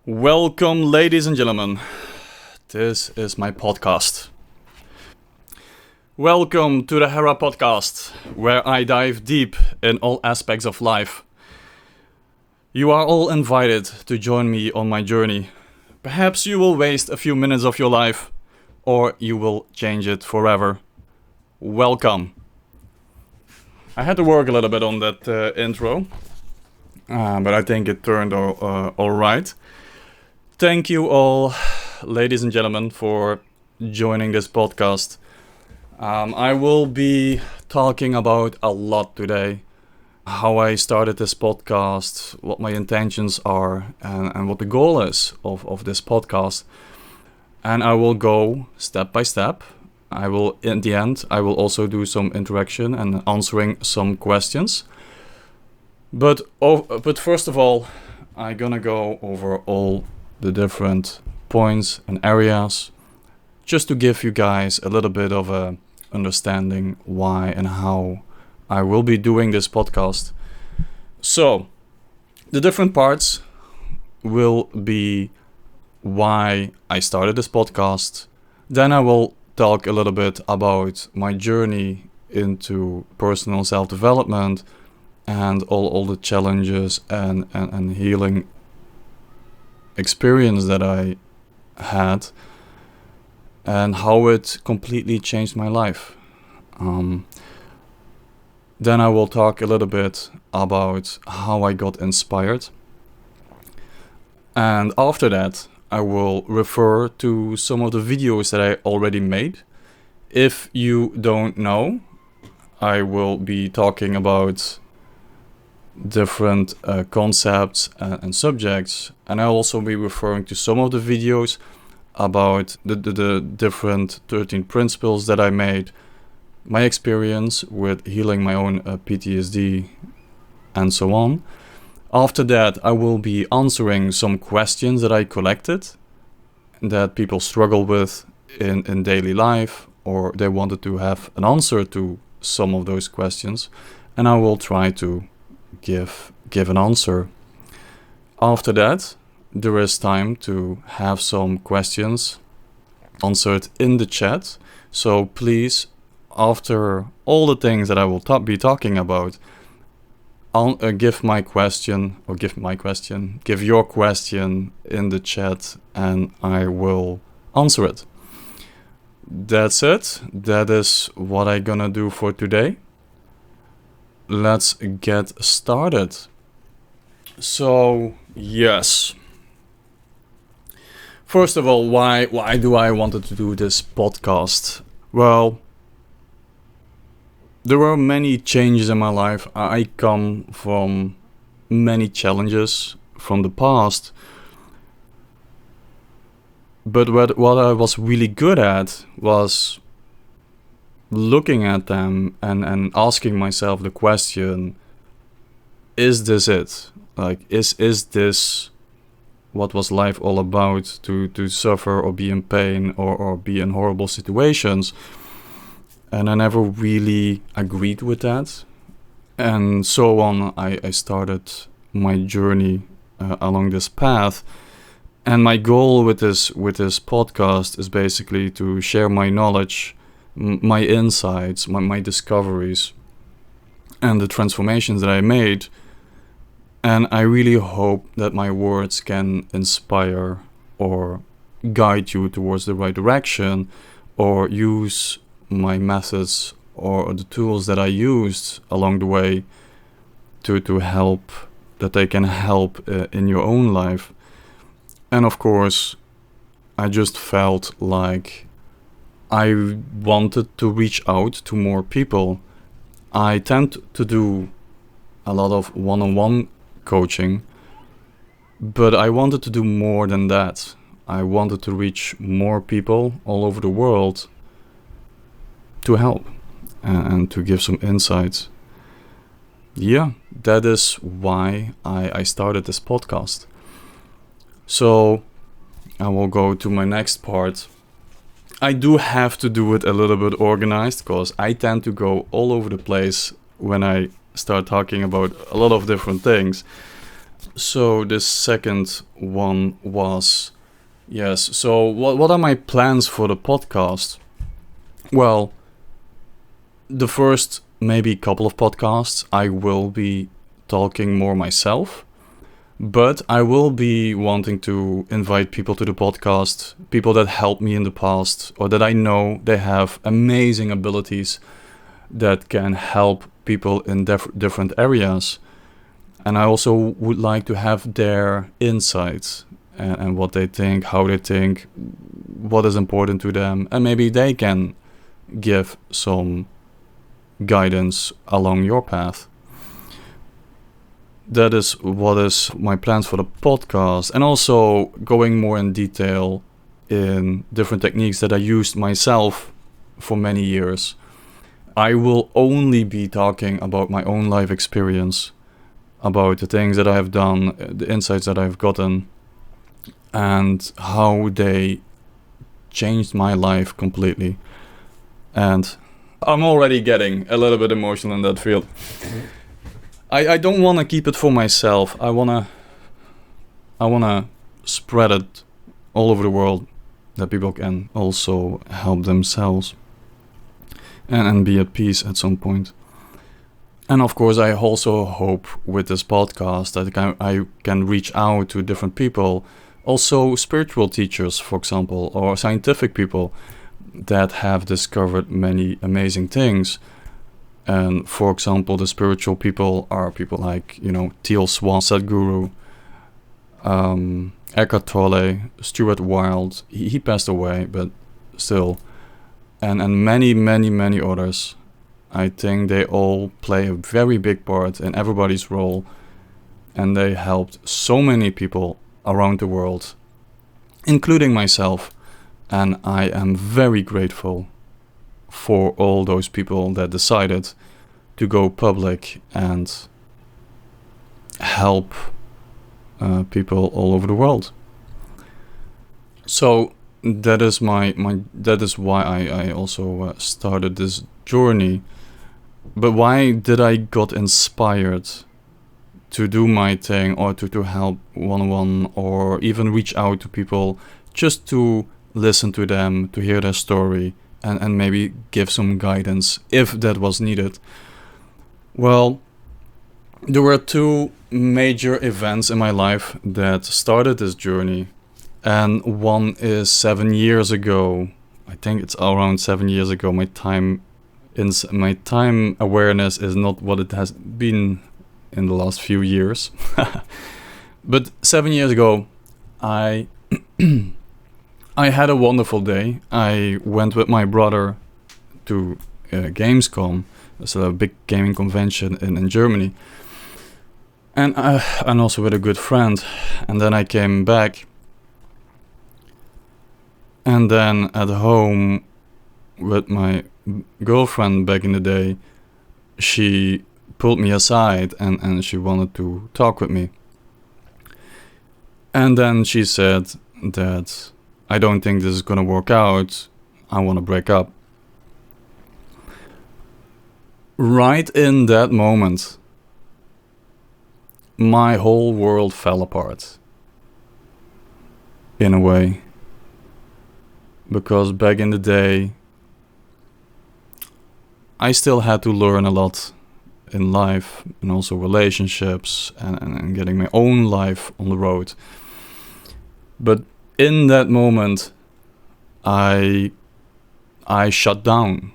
Welcome, ladies and gentlemen. This is my podcast. Welcome to the Hera podcast, where I dive deep in all aspects of life. You are all invited to join me on my journey. Perhaps you will waste a few minutes of your life, or you will change it forever. Welcome. I had to work a little bit on that intro, but I think it turned all right. Thank you all, ladies and gentlemen, for joining this podcast. I will be talking about a lot today. How I started this podcast, what my intentions are, and what the goal is of this podcast. And I will go step by step. In the end, I will also do some interaction and answering some questions. But first of all, I'm gonna go over all the different points and areas just to give you guys a little bit of a understanding why and how I will be doing this podcast. So the different parts will be why I started this podcast. Then I will talk a little bit about my journey into personal self-development and all the challenges and healing experience that I had and how it completely changed my life. Then I will talk a little bit about how I got inspired. And after that, I will refer to some of the videos that I already made. If you don't know, I will be talking about different concepts and subjects, and I'll also be referring to some of the videos about the different 13 principles that I made, my experience with healing my own PTSD, and so on. After that, I will be answering some questions that I collected that people struggle with in daily life, or they wanted to have an answer to some of those questions, and I will try to give an answer. After that, there is time to have some questions answered in the chat. So please, after all the things that I will be talking about, give your question in the chat and I will answer it. That's it. That is what I'm gonna do for today. Let's get started. So, yes. First of all, why do I wanted to do this podcast? Well, there were many changes in my life. I come from many challenges from the past. But what I was really good at was looking at them and asking myself the question, is this it? Like, is this what was life all about? To suffer or be in pain or be in horrible situations? And I never really agreed with that. And so on, I started my journey along this path. And my goal with this podcast is basically to share my knowledge, my insights, my discoveries, and the transformations that I made. And I really hope that my words can inspire or guide you towards the right direction, or use my methods or the tools that I used along the way to help, that they can help in your own life. And of course, I just felt like I wanted to reach out to more people. I tend to do a lot of one-on-one coaching, but I wanted to do more than that. I wanted to reach more people all over the world to help and to give some insights. Yeah, that is why I started this podcast. So I will go to my next part. I do have to do it a little bit organized because I tend to go all over the place when I start talking about a lot of different things. So the second one was, yes, so what are my plans for the podcast? Well, the first maybe couple of podcasts I will be talking more myself, but I will be wanting to invite people to the podcast, people that helped me in the past or that I know they have amazing abilities that can help people in different areas. And I also would like to have their insights and what they think, how they think, what is important to them, and maybe they can give some guidance along your path. That is what is my plans for the podcast, and also going more in detail in different techniques that I used myself for many years. I will only be talking about my own life experience, about the things that I have done, the insights that I've gotten, and how they changed my life completely. And I'm already getting a little bit emotional in that field. I don't want to keep it for myself. I wanna spread it all over the world, that people can also help themselves and be at peace at some point. And of course, I also hope with this podcast that I can reach out to different people, also spiritual teachers, for example, or scientific people that have discovered many amazing things. And for example, the spiritual people are people like, Teal Swan, Sadhguru, Eckhart Tolle, Stuart Wilde. He passed away, but still. And many, many, many others. I think they all play a very big part in everybody's role. And they helped so many people around the world, including myself. And I am very grateful for all those people that decided to go public and help people all over the world. So that is that is why I also started this journey. But why did I got inspired to do my thing, or to help one-on-one, or even reach out to people just to listen to them, to hear their story, and maybe give some guidance if that was needed? Well, there were two major events in my life that started this journey. And one is 7 years ago. I think it's around 7 years ago. My time awareness is not what it has been in the last few years. But 7 years ago, I had a wonderful day. I went with my brother to Gamescom. It's a big gaming convention in Germany. And also with a good friend. And then I came back. And then at home with my girlfriend back in the day, she pulled me aside and she wanted to talk with me. And then she said that I don't think this is gonna work out. I want to break up. Right in that moment, my whole world fell apart. In a way. Because back in the day, I still had to learn a lot in life, and also relationships, and getting my own life on the road. But in that moment, I shut down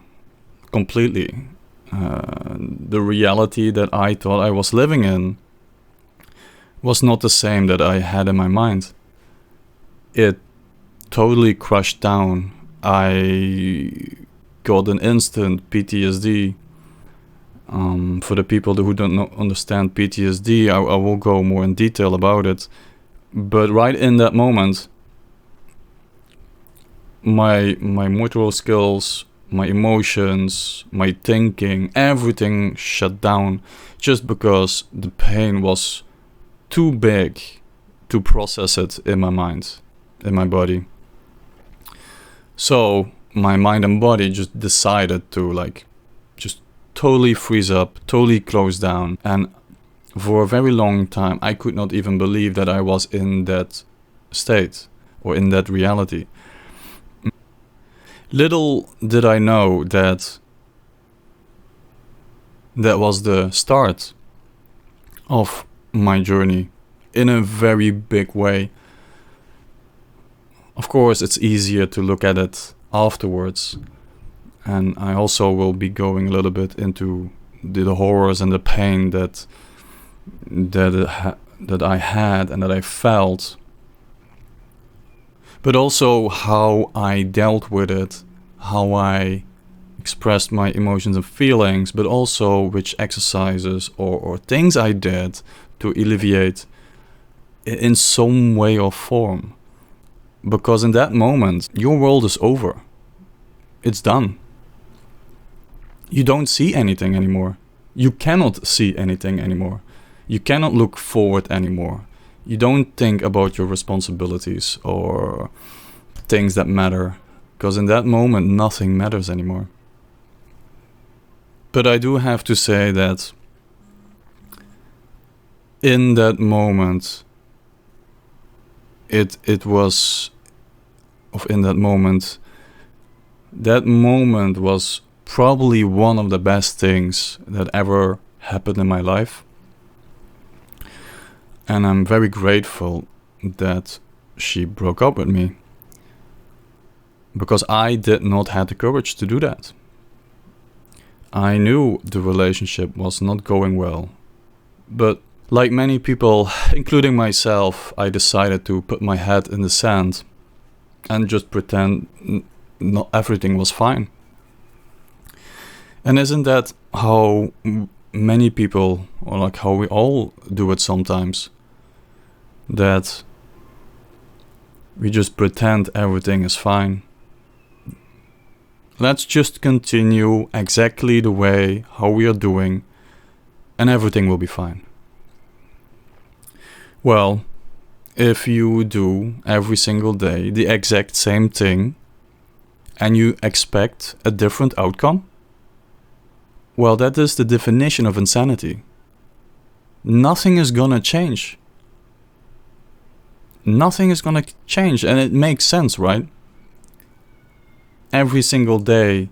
completely. The reality that I thought I was living in was not the same that I had in my mind. It totally crushed down. I got an instant PTSD. For the people who don't understand PTSD, I will go more in detail about it. But right in that moment, my motor skills, my emotions, my thinking, everything shut down just because the pain was too big to process it in my mind, in my body. So my mind and body just decided to just totally freeze up, totally close down. And For a very long time, I could not even believe that I was in that state or in that reality. Little did I know that that was the start of my journey in a very big way. Of course, it's easier to look at it afterwards. And I also will be going a little bit into the horrors and the pain that I had and that I felt, but also how I dealt with it, how I expressed my emotions and feelings, but also which exercises or things I did to alleviate in some way or form. Because in that moment, your world is over. It's done. You don't see anything anymore. You cannot see anything anymore. You cannot look forward anymore. You don't think about your responsibilities or things that matter, because in that moment nothing matters anymore. But I do have to say that in that moment, that moment was probably one of the best things that ever happened in my life. And I'm very grateful that she broke up with me, because I did not have the courage to do that. I knew the relationship was not going well, but like many people, including myself, I decided to put my head in the sand and just pretend not everything was fine. And isn't that how many people, or like how we all do it sometimes, that we just pretend everything is fine? Let's just continue exactly the way how we are doing, and everything will be fine. Well, if you do every single day the exact same thing and you expect a different outcome, well, that is the definition of insanity. Nothing is gonna change. Nothing is gonna change, and it makes sense, right? Every single day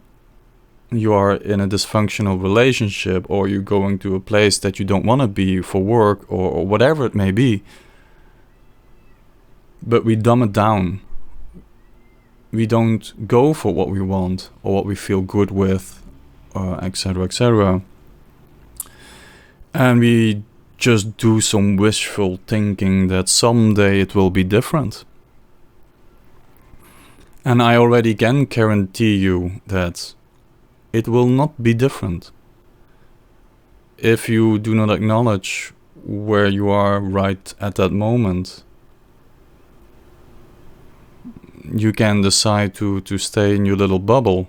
you are in a dysfunctional relationship, or you're going to a place that you don't want to be for work, or whatever it may be. But we dumb it down. We don't go for what we want or what we feel good with, etc., etc. And we just do some wishful thinking that someday it will be different. And I already can guarantee you that it will not be different. If you do not acknowledge where you are right at that moment, you can decide to stay in your little bubble,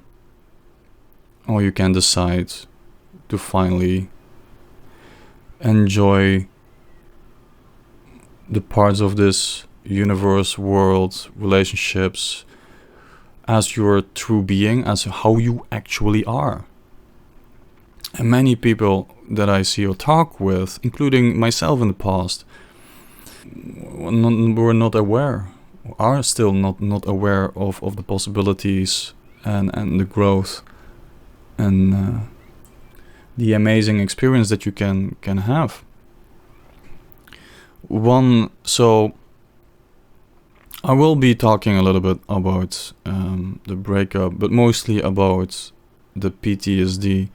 or you can decide to finally enjoy the parts of this universe, world, relationships as your true being, as how you actually are. And many people that I see or talk with, including myself in the past, were not aware, are still not aware of the possibilities and the growth and the amazing experience that you can have. So I will be talking a little bit about the breakup, but mostly about the PTSD.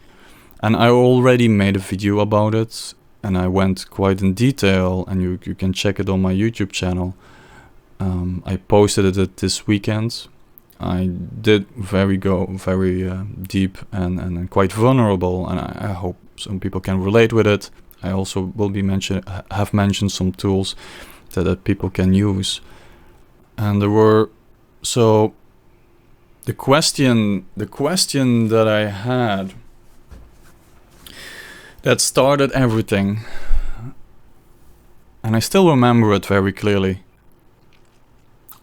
And I already made a video about it, and I went quite in detail, and you can check it on my YouTube channel. I posted it this weekend. I did very deep and quite vulnerable, and I hope some people can relate with it. I also will be have mentioned some tools that people can use. And there were the question that I had that started everything, and I still remember it very clearly.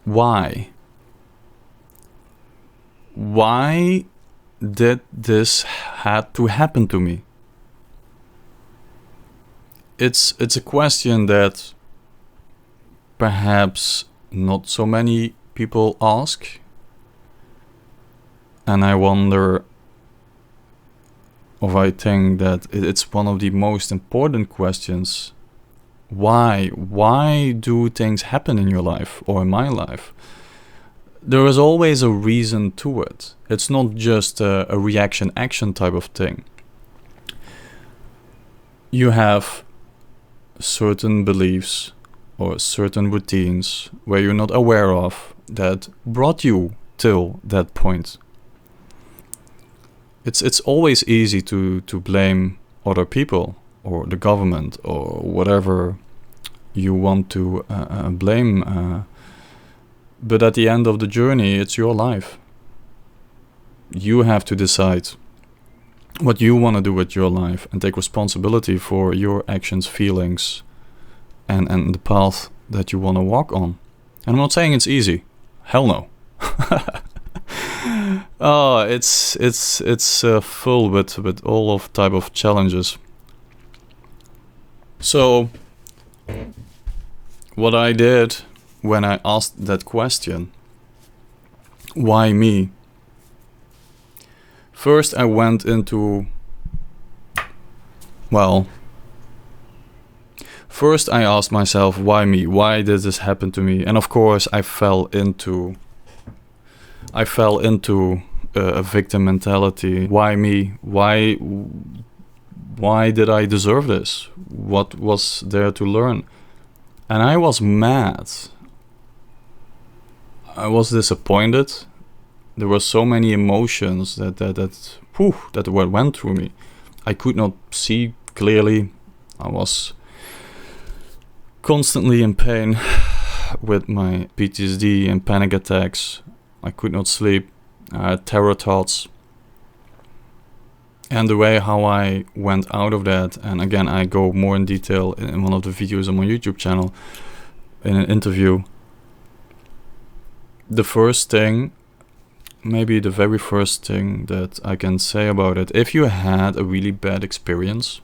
Why? Why did this had to happen to me? it's a question that perhaps not so many people ask, and I wonder, or I think that it's one of the most important questions. Why do things happen in your life or in my life? There is always a reason to it. It's not just a reaction action type of thing. You have certain beliefs or certain routines where you're not aware of that brought you till that point. It's always easy to blame other people or the government or whatever you want to blame. But at the end of the journey, it's your life. You have to decide what you want to do with your life and take responsibility for your actions, feelings, and the path that you want to walk on. And I'm not saying it's easy. Hell no. Oh, it's full with all of type of challenges. So, what I did when I asked that question, why me? First, I went into, first I asked myself, why me? Why did this happen to me? And of course, I fell into a victim mentality. Why me? Why did I deserve this? What was there to learn? And I was mad. I was disappointed. There were so many emotions that went through me. I could not see clearly. I was constantly in pain with my PTSD and panic attacks. I could not sleep. I had terror thoughts. And the way how I went out of that, and again I go more in detail in one of the videos on my YouTube channel, in an interview. The first thing, maybe the very first thing that I can say about it, if you had a really bad experience,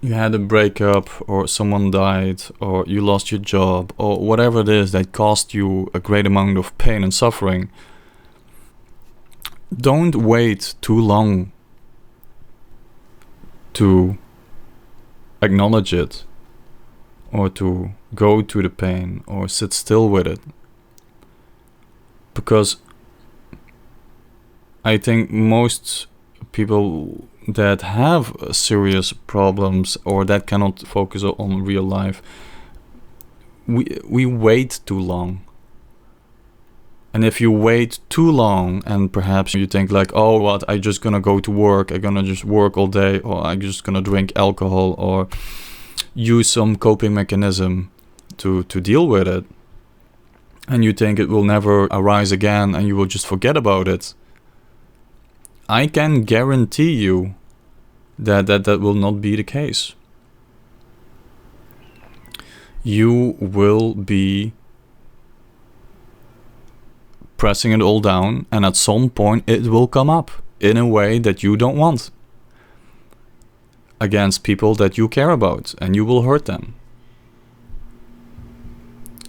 you had a breakup, or someone died, or you lost your job, or whatever it is that caused you a great amount of pain and suffering, don't wait too long to acknowledge it, or to go to the pain, or sit still with it. Because I think most people that have serious problems or that cannot focus on real life, we wait too long. And if you wait too long, and perhaps you think like, oh, what, I just gonna go to work, I'm gonna just work all day, or I'm just gonna drink alcohol, or use some coping mechanism to deal with it, and you think it will never arise again and you will just forget about it, I can guarantee you that will not be the case. You will be pressing it all down, and at some point it will come up in a way that you don't want, against people that you care about, and you will hurt them.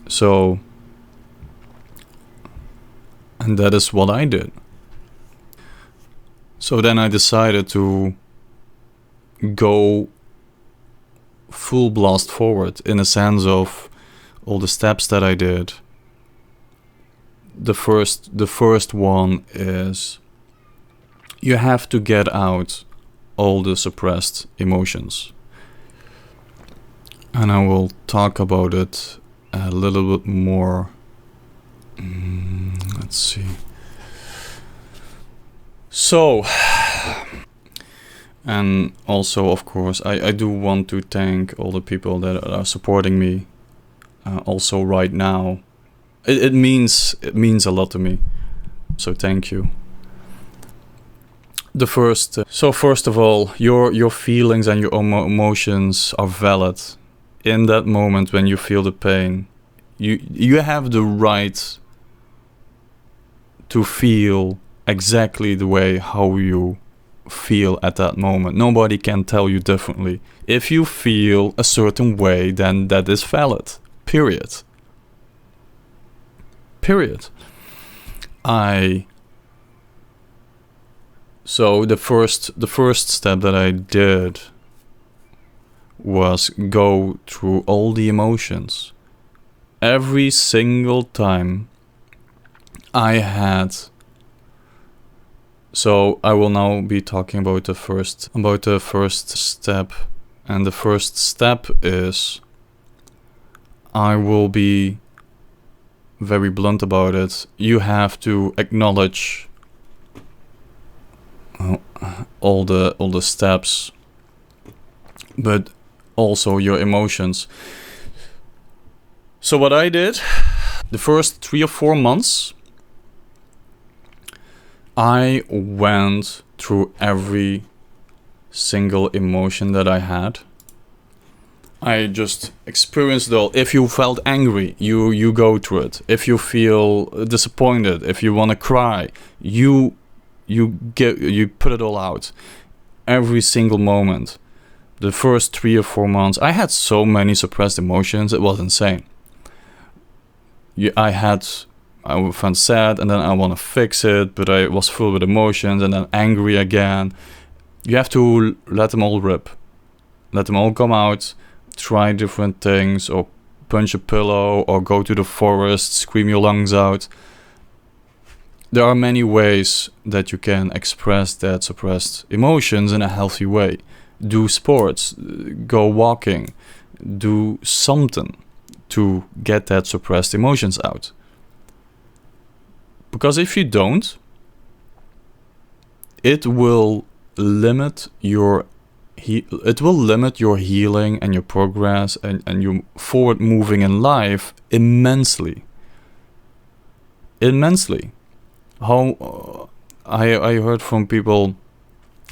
So, and that is what I did. So then I decided to go full blast forward, in a sense of all the steps that I did. The first one is you have to get out all the suppressed emotions. And I will talk about it a little bit more. Let's see. So, and also, of course, I do want to thank all the people that are supporting me, also right now. It means a lot to me. So thank you. First of all, your feelings and your emotions are valid. In that moment when you feel the pain, you have the right to feel exactly the way how you feel at that moment. Nobody can tell you differently. If you feel a certain way, then that is valid. Period. So the first step that I did was go through all the emotions. Every single time I had. So I will now be talking about the first step, and the first step is, I will be very blunt about it. You have to acknowledge all the steps, but also your emotions. So what I did, the first 3 or 4 months, I went through every single emotion that I had. I just experienced it all. If you felt angry, you go through it. If you feel disappointed, if you want to cry, you put it all out. Every single moment. The first 3 or 4 months, I had so many suppressed emotions. It was insane. I felt sad, and then I want to fix it, but I was full with emotions, and then angry again. You have to let them all rip. Let them all come out. Try different things, or punch a pillow, or go to the forest, scream your lungs out. There are many ways that you can express that suppressed emotions in a healthy way. Do sports, go walking, do something to get that suppressed emotions out. Because if you don't, it will limit your healing and your progress and your forward moving in life immensely. How I heard from people,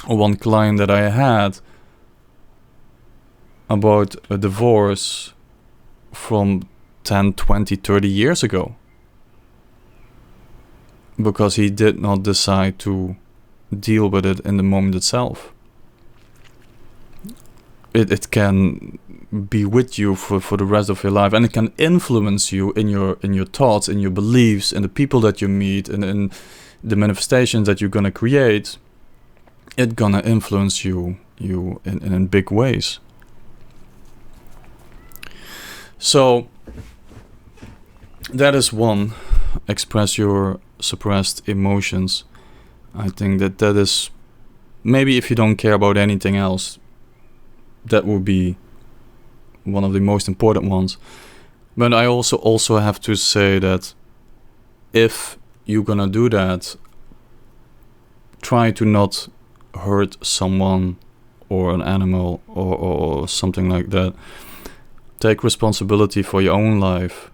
one client that I had, about a divorce from 10, 20, 30 years ago. Because he did not decide to deal with it in the moment itself. It can be with you for the rest of your life, and it can influence you in your thoughts, in your beliefs, in the people that you meet, and in the manifestations that you're gonna create. It's gonna influence you in big ways. So that is one. Express your suppressed emotions. I think that is, maybe if you don't care about anything else, that would be one of the most important ones. But I also have to say that if you're gonna do that, try to not hurt someone or an animal or something like that. Take responsibility for your own life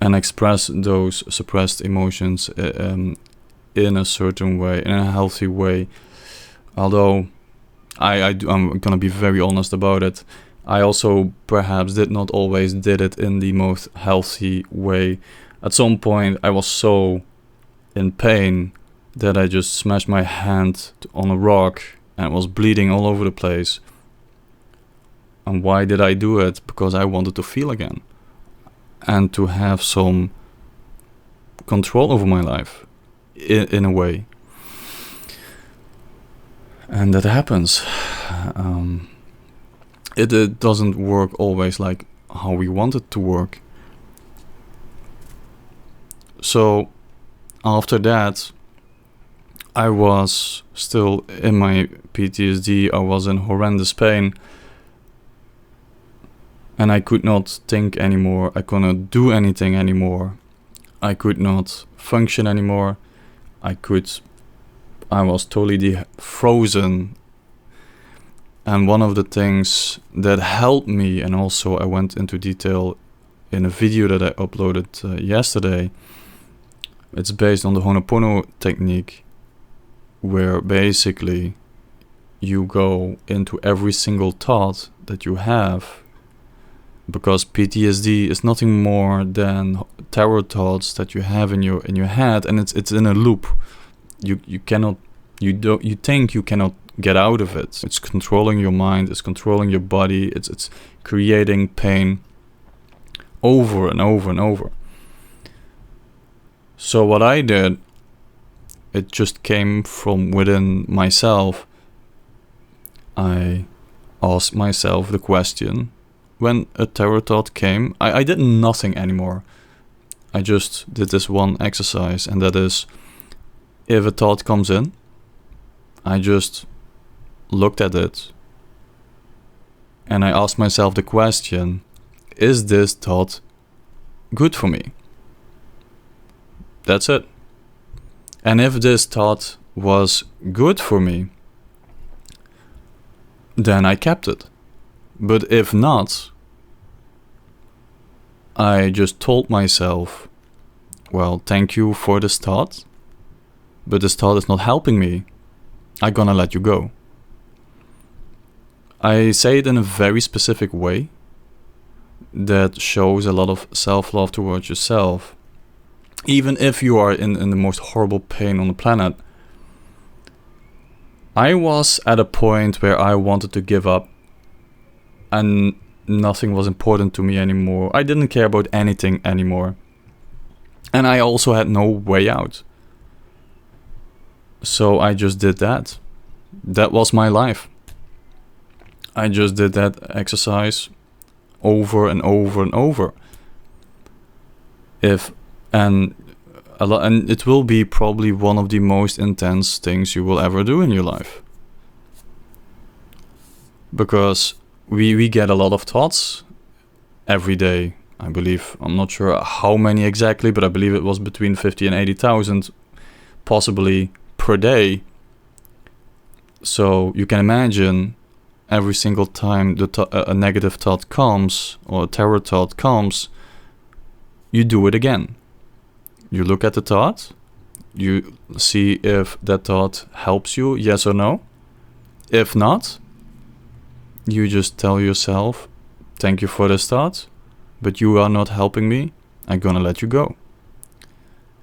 and express those suppressed emotions in a certain way, in a healthy way. Although I'm gonna be very honest about it, I also perhaps did not always did it in the most healthy way. At some point I was so in pain that I just smashed my hand on a rock and it was bleeding all over the place. And why did I do it? Because I wanted to feel again and to have some control over my life in a way. And that happens. It doesn't work always like how we want it to work. So after that, I was still in my PTSD. I was in horrendous pain. And I could not think anymore. I could not do anything anymore. I could not function anymore. I was totally frozen. And one of the things that helped me, and also I went into detail in a video that I uploaded yesterday, it's based on the Ho'oponopono technique, where basically you go into every single thought that you have, because PTSD is nothing more than terror thoughts that you have in your head, and it's in a loop. you cannot, you think you cannot get out of it. It's controlling your mind, it's controlling your body, it's creating pain over and over and over. So what I did, it just came from within myself. I asked myself the question, when a terror thought came, I did nothing anymore. I just did this one exercise, and that is, if a thought comes in, I just looked at it and I asked myself the question, is this thought good for me? That's it. And if this thought was good for me, then I kept it. But if not, I just told myself, well, thank you for this thought, but this thought is not helping me. I'm gonna let you go. I say it in a very specific way that shows a lot of self-love towards yourself. Even if you are in the most horrible pain on the planet. I was at a point where I wanted to give up and nothing was important to me anymore. I didn't care about anything anymore. And I also had no way out. So I just did that. That was my life. I just did that exercise over and over and over. And it will be probably one of the most intense things you will ever do in your life. Because we get a lot of thoughts every day, I believe. I'm not sure how many exactly, but I believe it was between 50 and 80,000, possibly per day. So you can imagine every single time a negative thought comes, or a terror thought comes, you do it again. You look at the thought, you see if that thought helps you, yes or no. If not, you just tell yourself, thank you for this thought, but you are not helping me, I'm gonna let you go.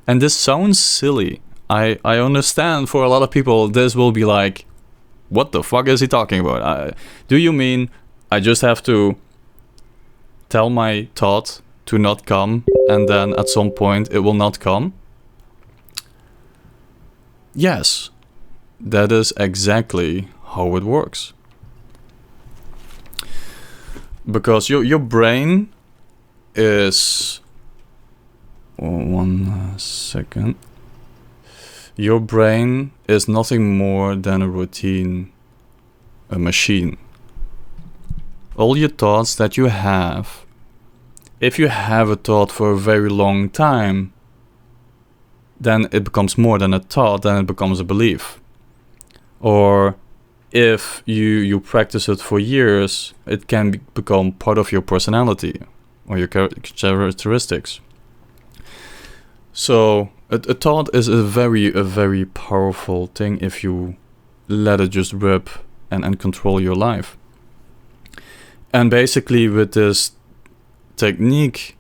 And this sounds silly. I understand for a lot of people this will be like, what the fuck is he talking about? Do you mean I just have to tell my thought to not come, and then at some point it will not come? Yes, that is exactly how it works. Because your brain is... one second. Your brain is nothing more than a routine, a machine. All your thoughts that you have, if you have a thought for a very long time, then it becomes more than a thought, then it becomes a belief. Or if you practice it for years, it can become part of your personality or your characteristics. So a thought is a very powerful thing if you let it just rip and control your life. And basically with this technique,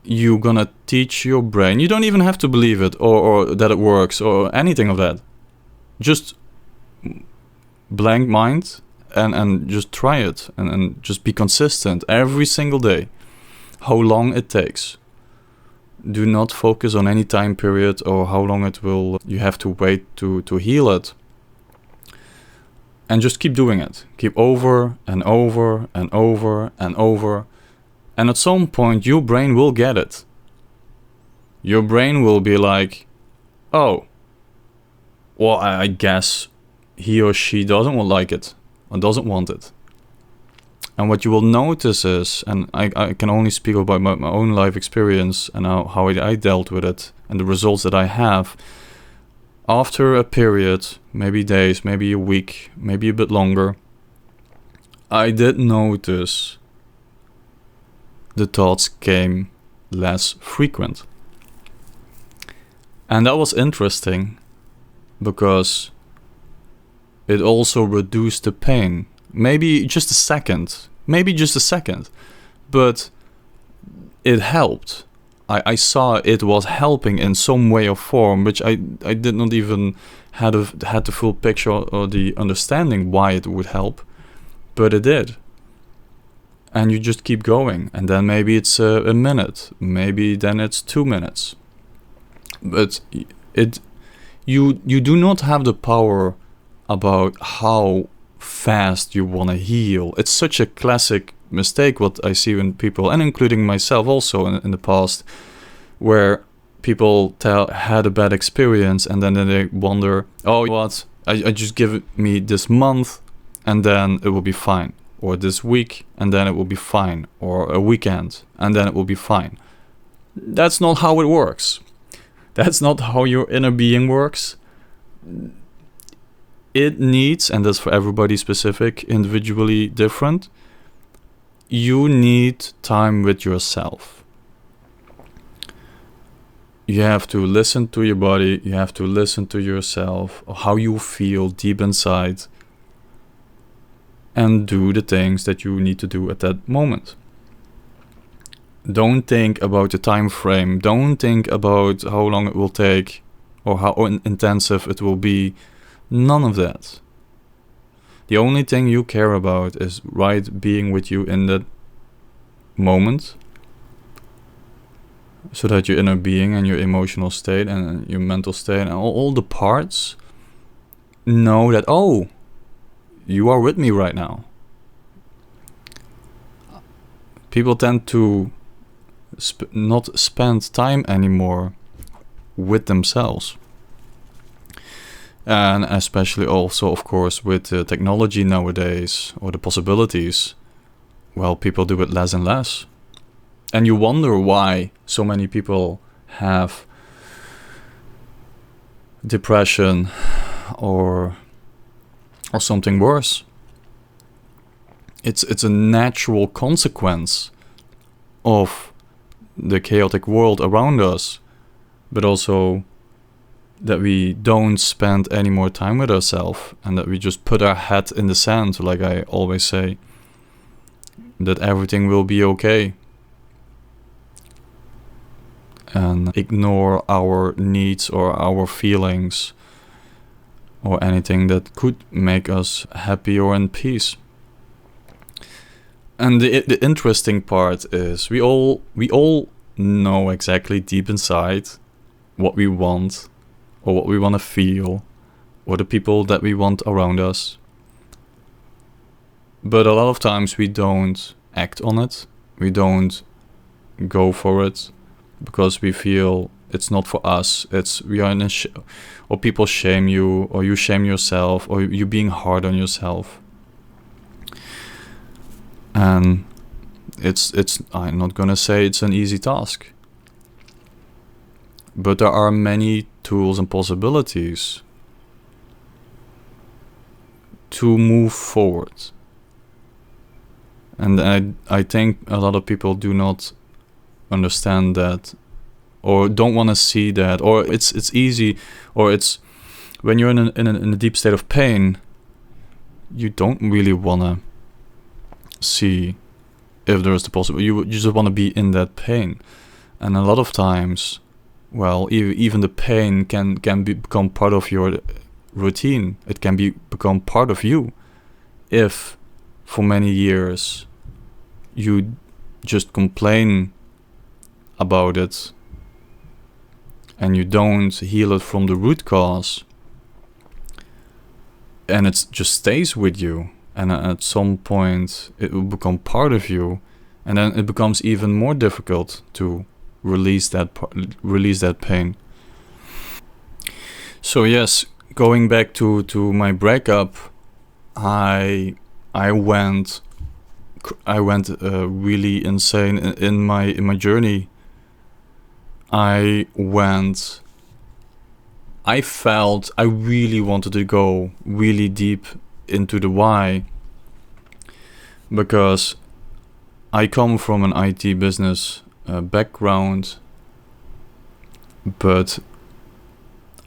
you're gonna teach your brain. You don't even have to believe it or that it works or anything of that. Just blank mind and just try it and just be consistent every single day. How long it takes. Do not focus on any time period or how long it will. You have to wait to heal it. And just keep doing it. Keep over and over and over and over. And at some point your brain will get it. Your brain will be like, oh, well, I guess he or she doesn't like it or doesn't want it. And what you will notice is, and I can only speak about my own life experience and how I dealt with it and the results that I have. After a period, maybe days, maybe a week, maybe a bit longer, I did notice the thoughts came less frequent. And that was interesting because it also reduced the pain. Maybe just a second, but it helped. I saw it was helping in some way or form, which I did not even had the full picture or the understanding why it would help, but it did. And you just keep going, and then maybe it's a minute, maybe then it's 2 minutes, but you do not have the power about how fast you want to heal. It's such a classic mistake what I see in people, and including myself also in the past, where people had a bad experience and then they wonder, oh, what, I just give me this month and then it will be fine, or this week and then it will be fine, or a weekend and then it will be fine. That's not how it works. That's not how your inner being works. It needs, and that's for everybody specific, individually different, you need time with yourself. You have to listen to your body, you have to listen to yourself, how you feel deep inside, and do the things that you need to do at that moment. Don't think about the time frame, don't think about how long it will take or how intensive it will be. None of that. The only thing you care about is right being with you in that moment, so that your inner being and your emotional state and your mental state and all the parts know that, oh, you are with me right now. People tend to not spend time anymore with themselves. And especially also, of course, with the technology nowadays, or the possibilities, well, people do it less and less. And you wonder why so many people have depression or something worse. It's a natural consequence of the chaotic world around us, but also that we don't spend any more time with ourselves, and that we just put our head in the sand, like I always say, that everything will be okay, and ignore our needs or our feelings or anything that could make us happy or in peace. And the interesting part is we all know exactly deep inside what we want, or what we want to feel, or the people that we want around us. But a lot of times we don't act on it. We don't go for it because we feel it's not for us. We are in a or people shame you, or you shame yourself, or you being hard on yourself. And it's I'm not gonna say it's an easy task, but there are many tools and possibilities to move forward. And I think a lot of people do not understand that, or don't want to see that, or it's easy, or it's when you're in a deep state of pain, you don't really want to see if there's the possibility. You just want to be in that pain. And a lot of times, well, even the pain can become part of your routine. It can become part of you if for many years you just complain about it and you don't heal it from the root cause, and it just stays with you, and at some point it will become part of you, and then it becomes even more difficult to release that pain. So yes, going back to my breakup, I went really insane in my journey. I felt I really wanted to go really deep into the why, because I come from an IT business background, but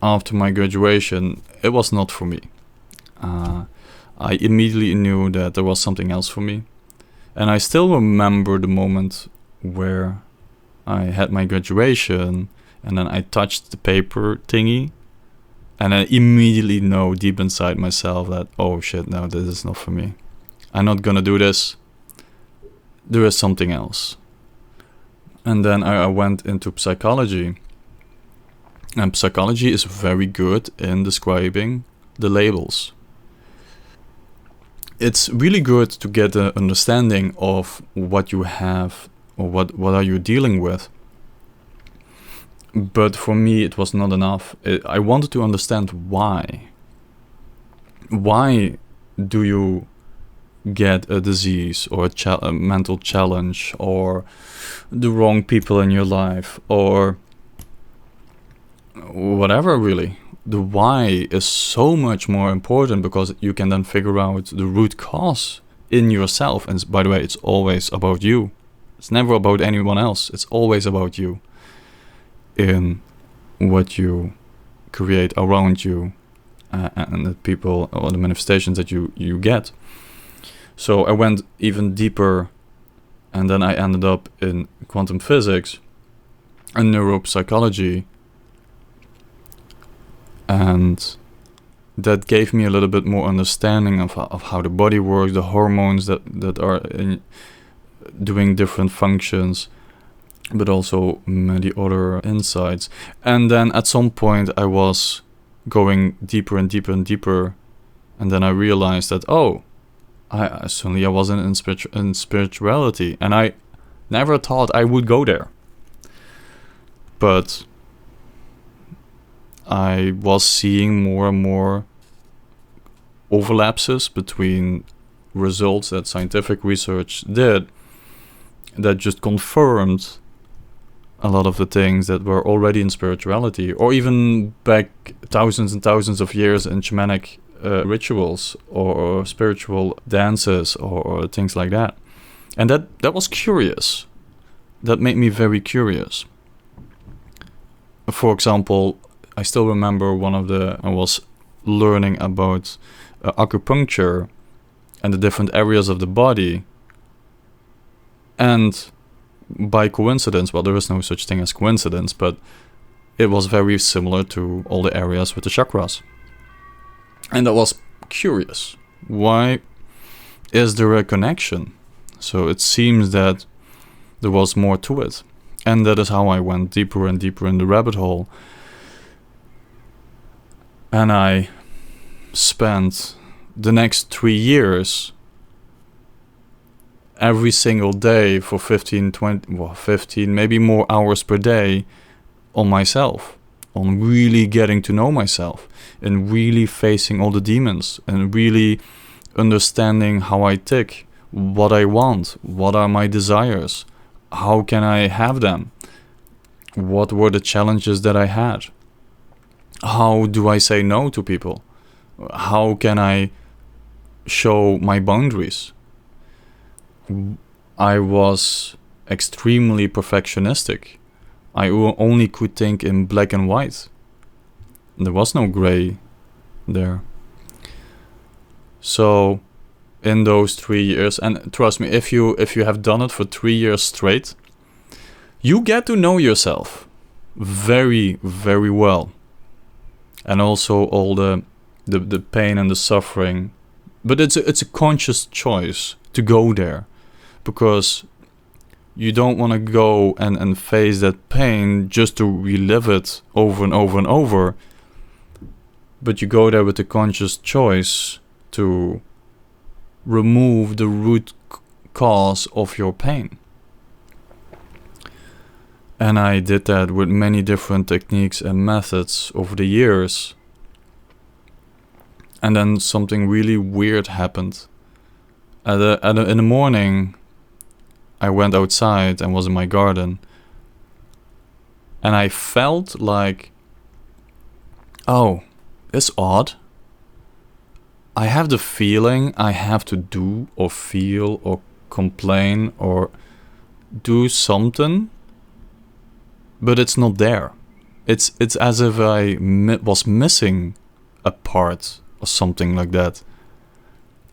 after my graduation it was not for me. I immediately knew that there was something else for me, and I still remember the moment where I had my graduation, and then I touched the paper thingy, and I immediately know deep inside myself that, oh shit, no, this is not for me. I'm not gonna do this. There is something else. And then I went into psychology. And psychology is very good in describing the labels. It's really good to get an understanding of what you have or what are you dealing with. But for me, it was not enough. I wanted to understand why. Why do you get a disease or a mental challenge, or the wrong people in your life, or whatever, really? The why is so much more important, because you can then figure out the root cause in yourself. And by the way, it's always about you. It's never about anyone else. It's always about you in what you create around you, and the people or the manifestations that you get. So I went even deeper, and then I ended up in quantum physics and neuropsychology. And that gave me a little bit more understanding of how the body works, the hormones that are doing different functions, but also many other insights. And then at some point I was going deeper and deeper and deeper, and then I realized that, I suddenly wasn't in spirituality, and I never thought I would go there. But I was seeing more and more overlaps between results that scientific research did that just confirmed a lot of the things that were already in spirituality, or even back thousands and thousands of years in shamanic rituals or spiritual dances or things like that. And that was curious. That made me very curious. For example, I still remember I was learning about acupuncture and the different areas of the body. And by coincidence, well, there is no such thing as coincidence, but it was very similar to all the areas with the chakras. And that was curious. Why is there a connection? So it seems that there was more to it. And that is how I went deeper and deeper in the rabbit hole. And I spent the next 3 years every single day for 15, maybe more hours per day on myself, on really getting to know myself, and really facing all the demons, and really understanding how I tick, what I want, what are my desires, how can I have them, what were the challenges that I had, how do I say no to people, how can I show my boundaries. I was extremely perfectionistic. I only could think in black and white. There was no gray there. So in those 3 years, and trust me, if you have done it for 3 years straight, you get to know yourself very, very well. And also all the pain and the suffering. But it's a conscious choice to go there, because you don't want to go and face that pain just to relive it over and over and over. But you go there with a conscious choice to remove the root cause of your pain. And I did that with many different techniques and methods over the years. And then something really weird happened. In the morning, I went outside and was in my garden. And I felt like, oh, it's odd. I have the feeling I have to do or feel or complain or do something, but it's not there. It's as if I was missing a part or something like that.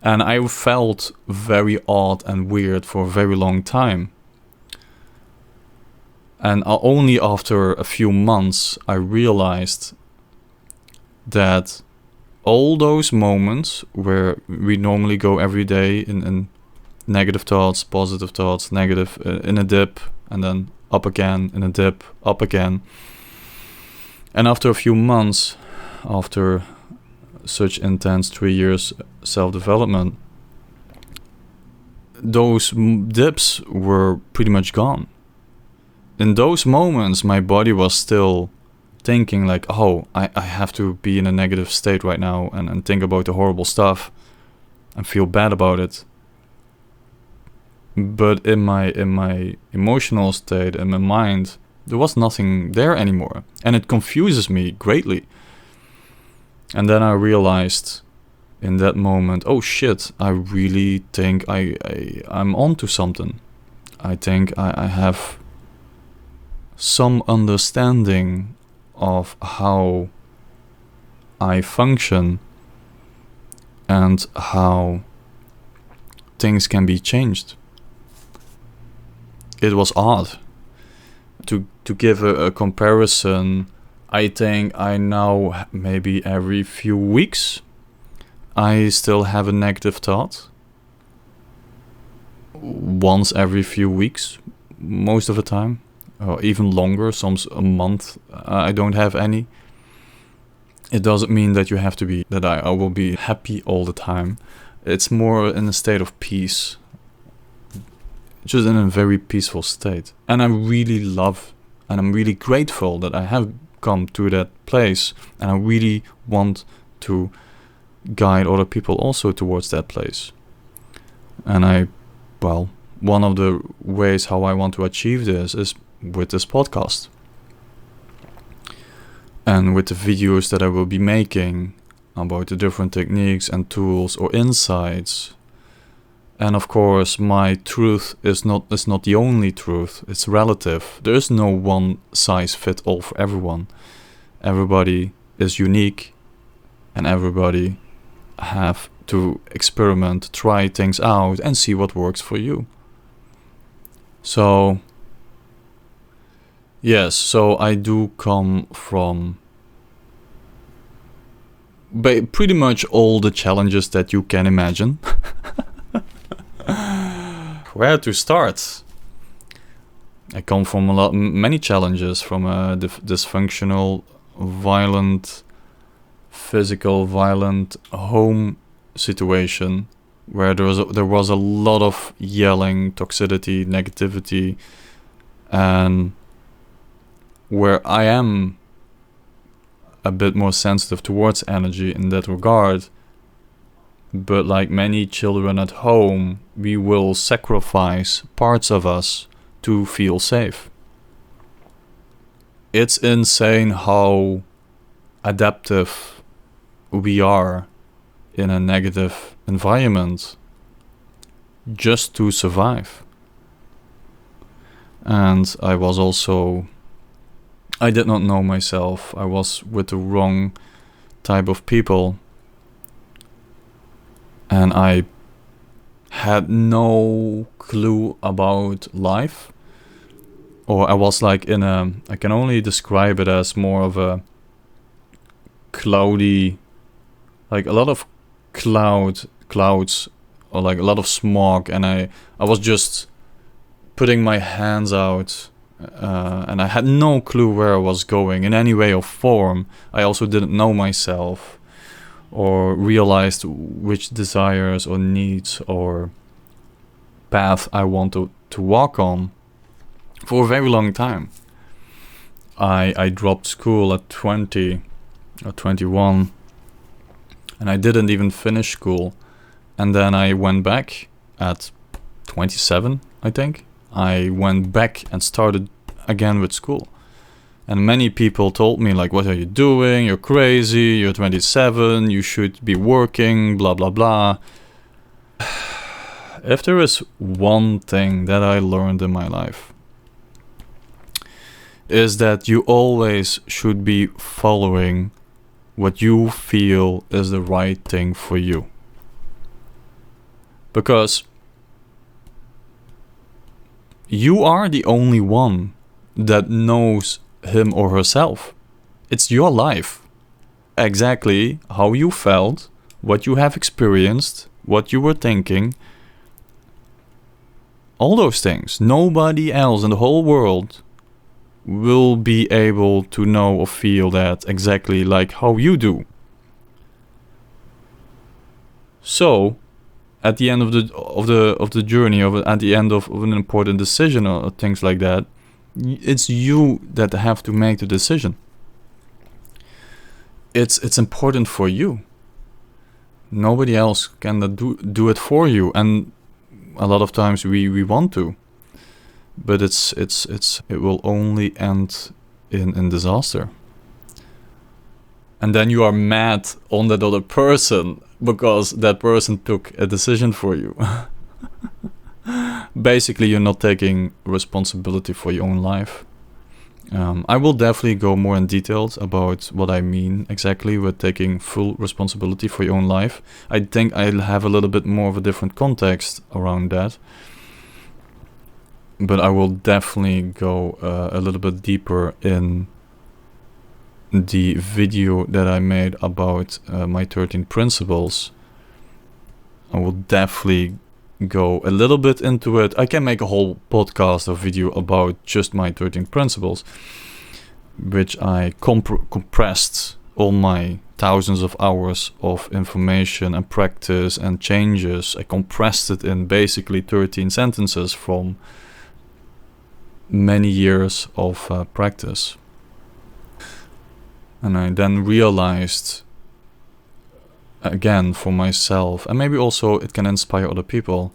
And I felt very odd and weird for a very long time. And only after a few months I realized that all those moments where we normally go every day in negative thoughts, positive thoughts, negative, in a dip, and then up again, in a dip, up again. And after a few months, after such intense 3 years self-development, those dips were pretty much gone. In those moments, my body was still thinking like, oh, I have to be in a negative state right now and think about the horrible stuff and feel bad about it. But in my emotional state, in my mind, there was nothing there anymore. And it confuses me greatly. And then I realized in that moment, oh shit, I really think I'm onto something. I think I have some understanding of how I function and how things can be changed. It was odd. To give a comparison, I think I now maybe every few weeks I still have a negative thought. Once every few weeks, most of the time. Or even longer, some a month, I don't have any. It doesn't mean that you have to be, that I will be happy all the time. It's more in a state of peace. Just in a very peaceful state. And I really love, and I'm really grateful that I have come to that place. And I really want to guide other people also towards that place. And one of the ways how I want to achieve this is with this podcast and with the videos that I will be making about the different techniques and tools or insights. And of course, my truth is not the only truth. It's relative. There is no one size fit all for everyone. Everybody is unique, and everybody have to experiment, try things out, and see what works for you. So yes, so I do come from pretty much all the challenges that you can imagine. Where to start? I come from many challenges, from a dysfunctional, violent, physical, violent home situation where there was a lot of yelling, toxicity, negativity, and where I am a bit more sensitive towards energy in that regard. But like many children at home, we will sacrifice parts of us to feel safe. It's insane how adaptive we are in a negative environment just to survive. And I did not know myself. I was with the wrong type of people. And I had no clue about life. Or I was like I can only describe it as more of a cloudy, like a lot of clouds, or like a lot of smog. And I was just putting my hands out. And I had no clue where I was going in any way or form. I also didn't know myself or realized which desires or needs or path I want to walk on for a very long time. I dropped school at 20 or 21 and I didn't even finish school. And then I went back at 27, I think. I went back and started again with school. And many people told me, like, what are you doing? You're crazy. You're 27. You should be working, blah, blah, blah. If there is one thing that I learned in my life, is that you always should be following what you feel is the right thing for you. Because you are the only one that knows him or herself. It's your life. Exactly how you felt, what you have experienced, what you were thinking. All those things. Nobody else in the whole world will be able to know or feel that exactly like how you do. So, at the end of the journey, at the end of an important decision or things like that, it's you that have to make the decision. It's important for you. Nobody else can do it for you, and a lot of times we want to, but it will only end in disaster. And then you are mad on that other person because that person took a decision for you. Basically, you're not taking responsibility for your own life. I will definitely go more in details about what I mean exactly with taking full responsibility for your own life. I think I'll have a little bit more of a different context around that. But I will definitely go a little bit deeper in the video that I made about my 13 principles. I will definitely go a little bit into it. I can make a whole podcast or video about just my 13 principles, which I compressed all my thousands of hours of information and practice and changes. I compressed it in basically 13 sentences from many years of practice. And I then realized, again, for myself, and maybe also it can inspire other people,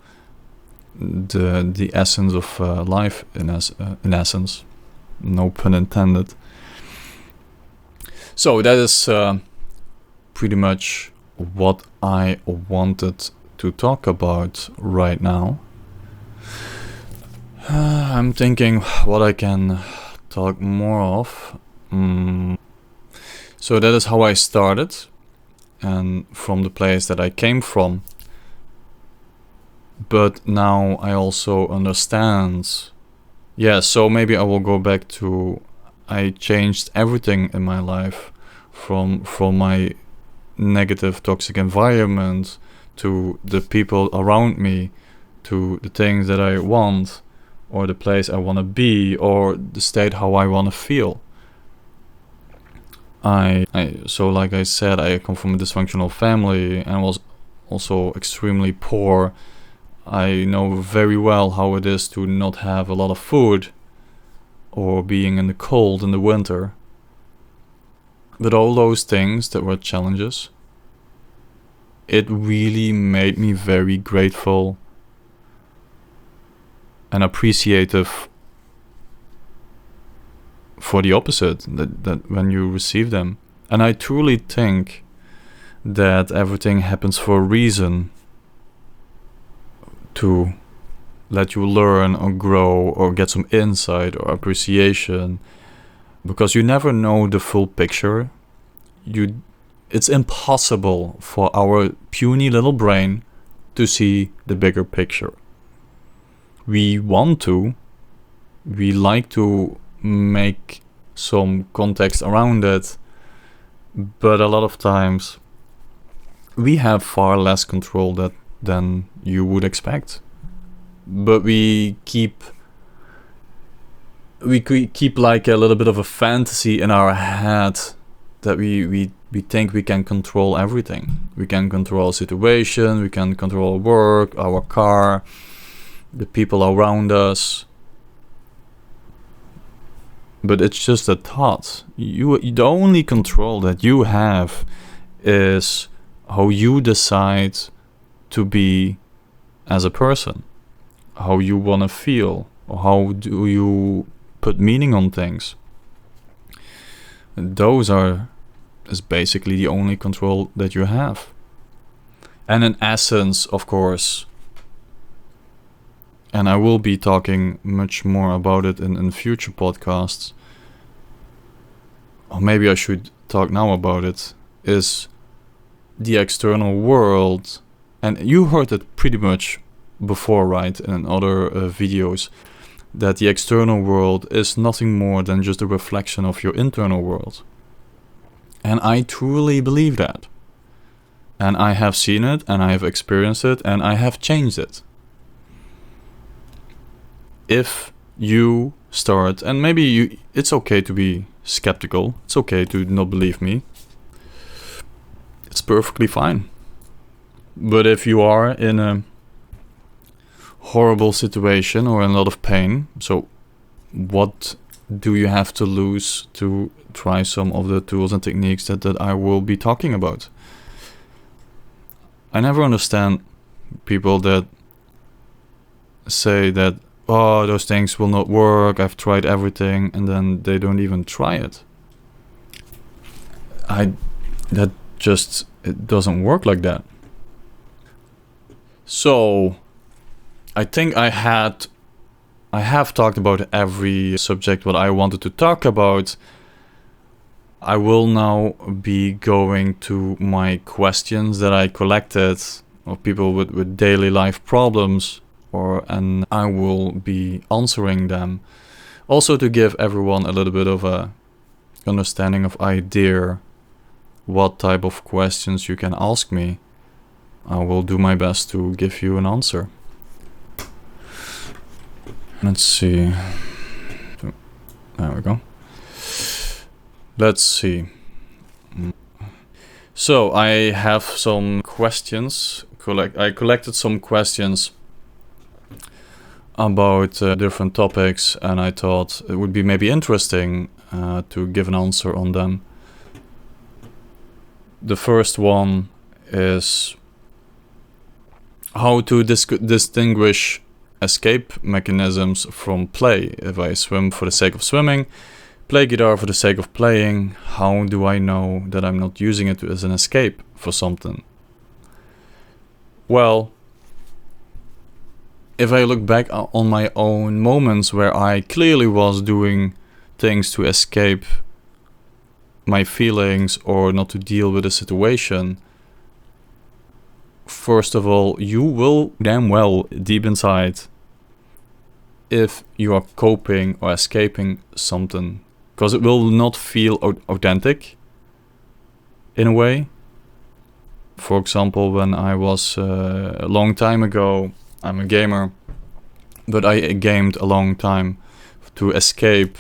the essence of life in essence. No pun intended. So that is pretty much what I wanted to talk about right now. I'm thinking what I can talk more of. So that is how I started, and from the place that I came from. But now I also understand. Yeah, so maybe I will go back to, I changed everything in my life from my negative toxic environment to the people around me, to the things that I want, or the place I want to be, or the state how I want to feel. So like I said, I come from a dysfunctional family and was also extremely poor. I know very well how it is to not have a lot of food or being in the cold in the winter. But all those things that were challenges, it really made me very grateful and appreciative for the opposite, that when you receive them. And I truly think that everything happens for a reason, to let you learn or grow or get some insight or appreciation, because you never know the full picture. It's impossible for our puny little brain to see the bigger picture. We like to make some context around it, but a lot of times we have far less control than you would expect. But we keep like a little bit of a fantasy in our head that we think we can control everything. We can control a situation, we can control work, our car, the people around us. But it's just a thought. The only control that you have is how you decide to be as a person, how you want to feel, or how do you put meaning on things. Those is basically the only control that you have. And in essence, of course, and I will be talking much more about it in future podcasts, or maybe I should talk now about it, is the external world. And you heard it pretty much before, right, in other videos, that the external world is nothing more than just a reflection of your internal world. And I truly believe that. And I have seen it, and I have experienced it, and I have changed it. If you start, and maybe it's okay to be skeptical, it's okay to not believe me, it's perfectly fine. But if you are in a horrible situation or in a lot of pain, so what do you have to lose to try some of the tools and techniques that I will be talking about? I never understand people that say that, oh, those things will not work, I've tried everything, and then they don't even try it. It doesn't work like that. So, I think I have talked about every subject what I wanted to talk about. I will now be going to my questions that I collected of people with daily life problems, and I will be answering them. Also to give everyone a little bit of a understanding of idea what type of questions you can ask me. I will do my best to give you an answer. Let's see. There we go. Let's see. So I have some questions. I collected some questions about different topics, and I thought it would be maybe interesting to give an answer on them. The first one is how to distinguish escape mechanisms from play. If I swim for the sake of swimming, play guitar for the sake of playing, how do I know that I'm not using it as an escape for something? Well, if I look back on my own moments where I clearly was doing things to escape my feelings or not to deal with a situation, first of all, you will damn well deep inside, if you are coping or escaping something, because it will not feel authentic in a way. For example, when I was a long time ago, I'm a gamer, but I gamed a long time to escape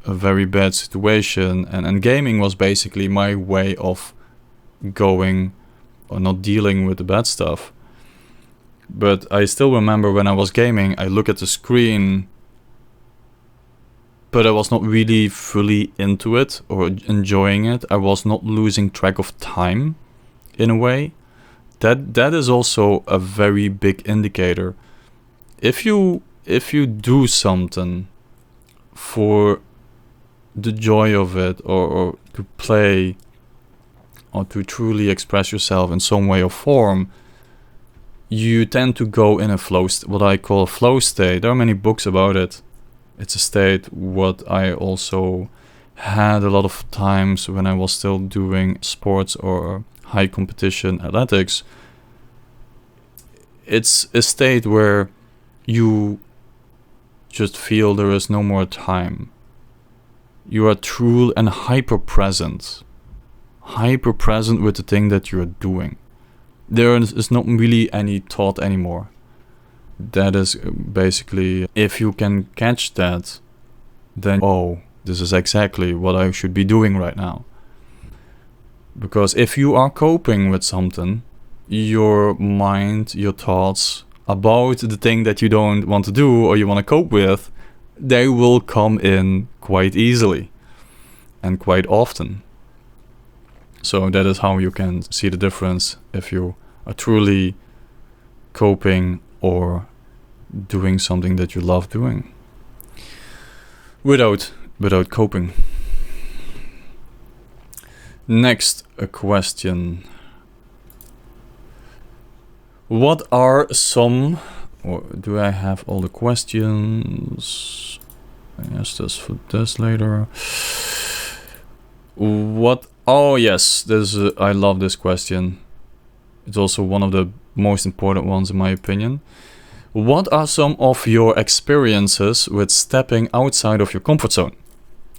a very bad situation, and gaming was basically my way of going or not dealing with the bad stuff. But I still remember when I was gaming, I look at the screen, but I was not really fully into it or enjoying it. I was not losing track of time in a way. That is also a very big indicator. If you do something for the joy of it, or to play, or to truly express yourself in some way or form, you tend to go in a what I call a flow state. There are many books about it. It's a state what I also had a lot of times when I was still doing sports or high competition athletics. It's a state where you just feel there is no more time. You are true and hyper present with the thing that you're doing. There is not really any thought anymore. That is basically, if you can catch that, then, oh, this is exactly what I should be doing right now. Because if you are coping with something, your mind, your thoughts about the thing that you don't want to do or you want to cope with, they will come in quite easily and quite often. So that is how you can see the difference if you are truly coping or doing something that you love doing without coping. Next, a question. What are some, or do I have all the questions? Yes, that's for this later. Oh yes, I love this question. It's also one of the most important ones in my opinion. What are some of your experiences with stepping outside of your comfort zone?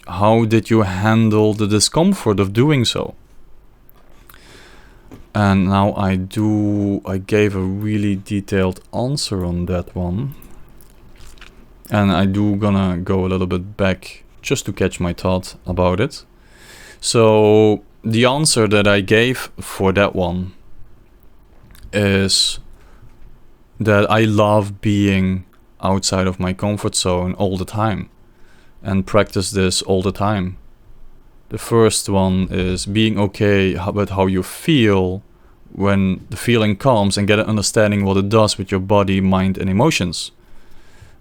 How did you handle the discomfort of doing so? And now I gave a really detailed answer on that one. And I do gonna go a little bit back just to catch my thought about it. So the answer that I gave for that one is that I love being outside of my comfort zone all the time and practice this all the time. The first one is being okay with how you feel when the feeling comes and get an understanding what it does with your body, mind, and emotions.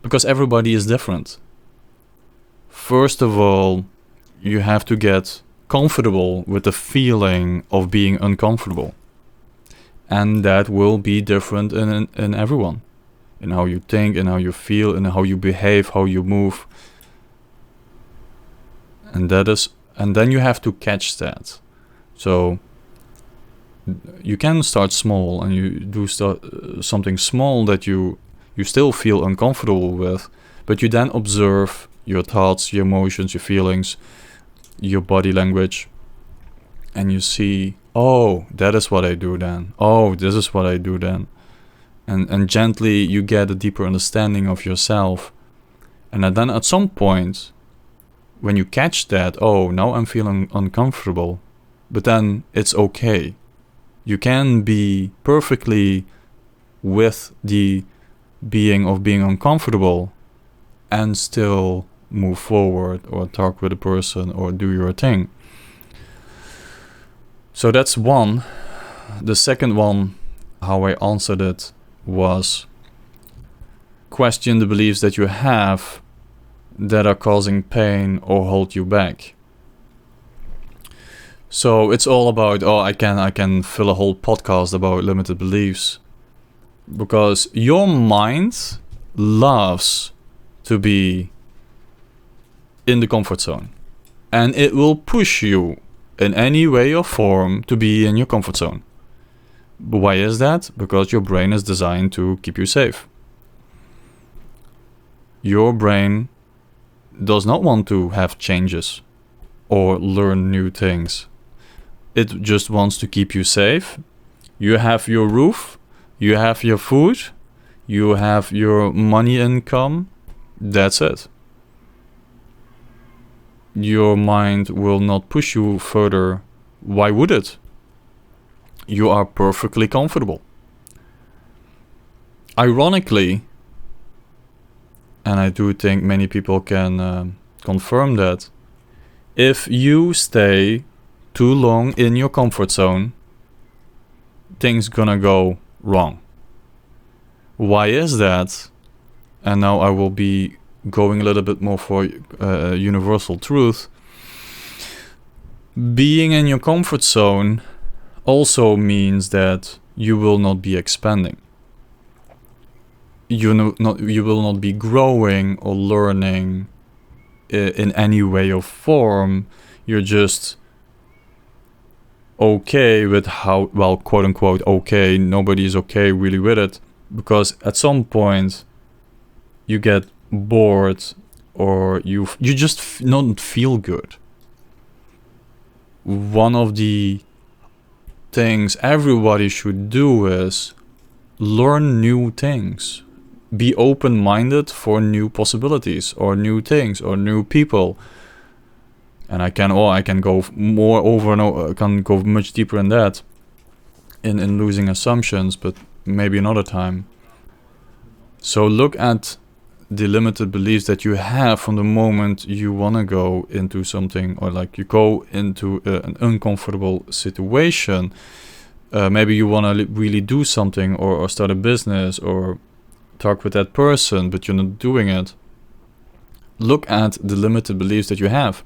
Because everybody is different. First of all, you have to get comfortable with the feeling of being uncomfortable. And that will be different in everyone. In how you think, in how you feel, in how you behave, how you move. And then you have to catch that. So you can start small, and you do start something small that you still feel uncomfortable with, but you then observe your thoughts, your emotions, your feelings, your body language, and you see, oh, that is what I do then. Oh, this is what I do then. And gently you get a deeper understanding of yourself. And then at some point, when you catch that, oh, now I'm feeling uncomfortable, but then it's okay. You can be perfectly with the being uncomfortable and still move forward or talk with a person or do your thing. So that's one. The second one, how I answered it, was question the beliefs that you have that are causing pain or hold you back. So it's all about, I can fill a whole podcast about limited beliefs, because your mind loves to be in the comfort zone, and it will push you in any way or form to be in your comfort zone. But why is that? Because your brain is designed to keep you safe. Your brain does not want to have changes or learn new things. It just wants to keep you safe. You have your roof, you have your food, you have your money income. That's it. Your mind will not push you further. Why would it? You are perfectly comfortable. Ironically, and I do think many people can confirm that, if you stay too long in your comfort zone, things gonna go wrong. Why is that? And now I will be going a little bit more for universal truth. Being in your comfort zone also means that you will not be expanding. You will not be growing or learning in any way or form. You're just okay with how, well, quote unquote okay, nobody is okay really with it, because at some point you get bored or you just don't feel good. One of the things everybody should do is learn new things. Be open-minded for new possibilities or new things or new people. And I can go more over and over, I can go much deeper in that, in losing assumptions, but maybe another time. So look at the limited beliefs that you have from the moment you want to go into something, or like you go into an uncomfortable situation. Maybe you want to really do something or start a business or talk with that person, but you're not doing it. Look at the limited beliefs that you have,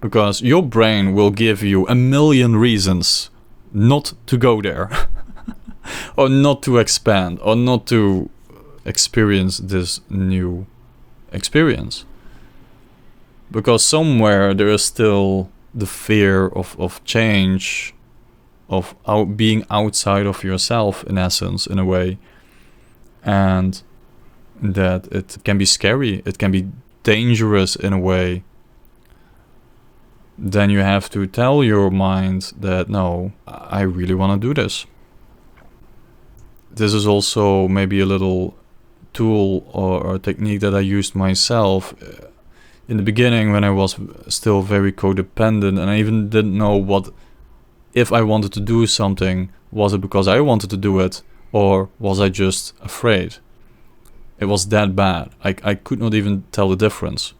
because your brain will give you a million reasons not to go there or not to expand or not to experience this new experience, because somewhere there is still the fear of change, of being outside of yourself, in essence, in a way. And that it can be scary, it can be dangerous in a way, then you have to tell your mind that, no, I really want to do this. This is also maybe a little tool or technique that I used myself in the beginning when I was still very codependent, and I even didn't know what, if I wanted to do something, was it because I wanted to do it, or was I just afraid? It was that bad. I could not even tell the difference.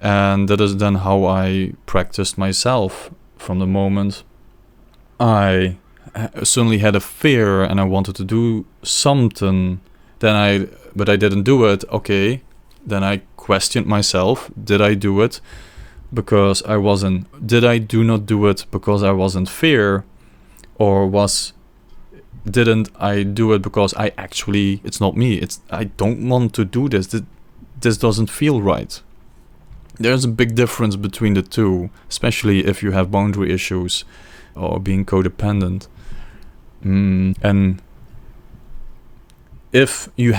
And that is then how I practiced myself. From the moment I suddenly had a fear and I wanted to do something, but I didn't do it. Okay, then I questioned myself. Did I do it because I wasn't? Did I do not do it because I was in fear, or didn't I do it because I actually, it's not me. I don't want to do this. This doesn't feel right. There's a big difference between the two, especially if you have boundary issues or being codependent. And if you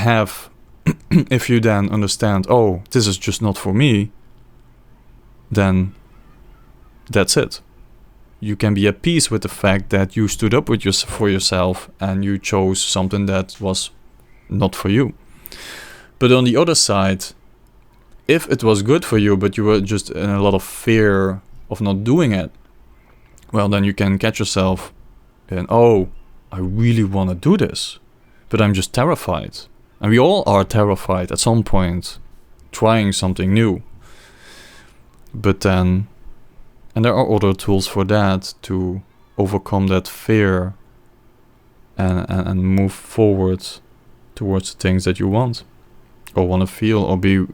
then understand, oh, this is just not for me, then that's it. You can be at peace with the fact that you stood up for yourself and you chose something that was not for you. But on the other side, if it was good for you, but you were just in a lot of fear of not doing it, well, then you can catch yourself in, oh, I really want to do this, but I'm just terrified. And we all are terrified at some point trying something new. But then, and there are other tools for that, to overcome that fear and move forward towards the things that you want or want to feel, or be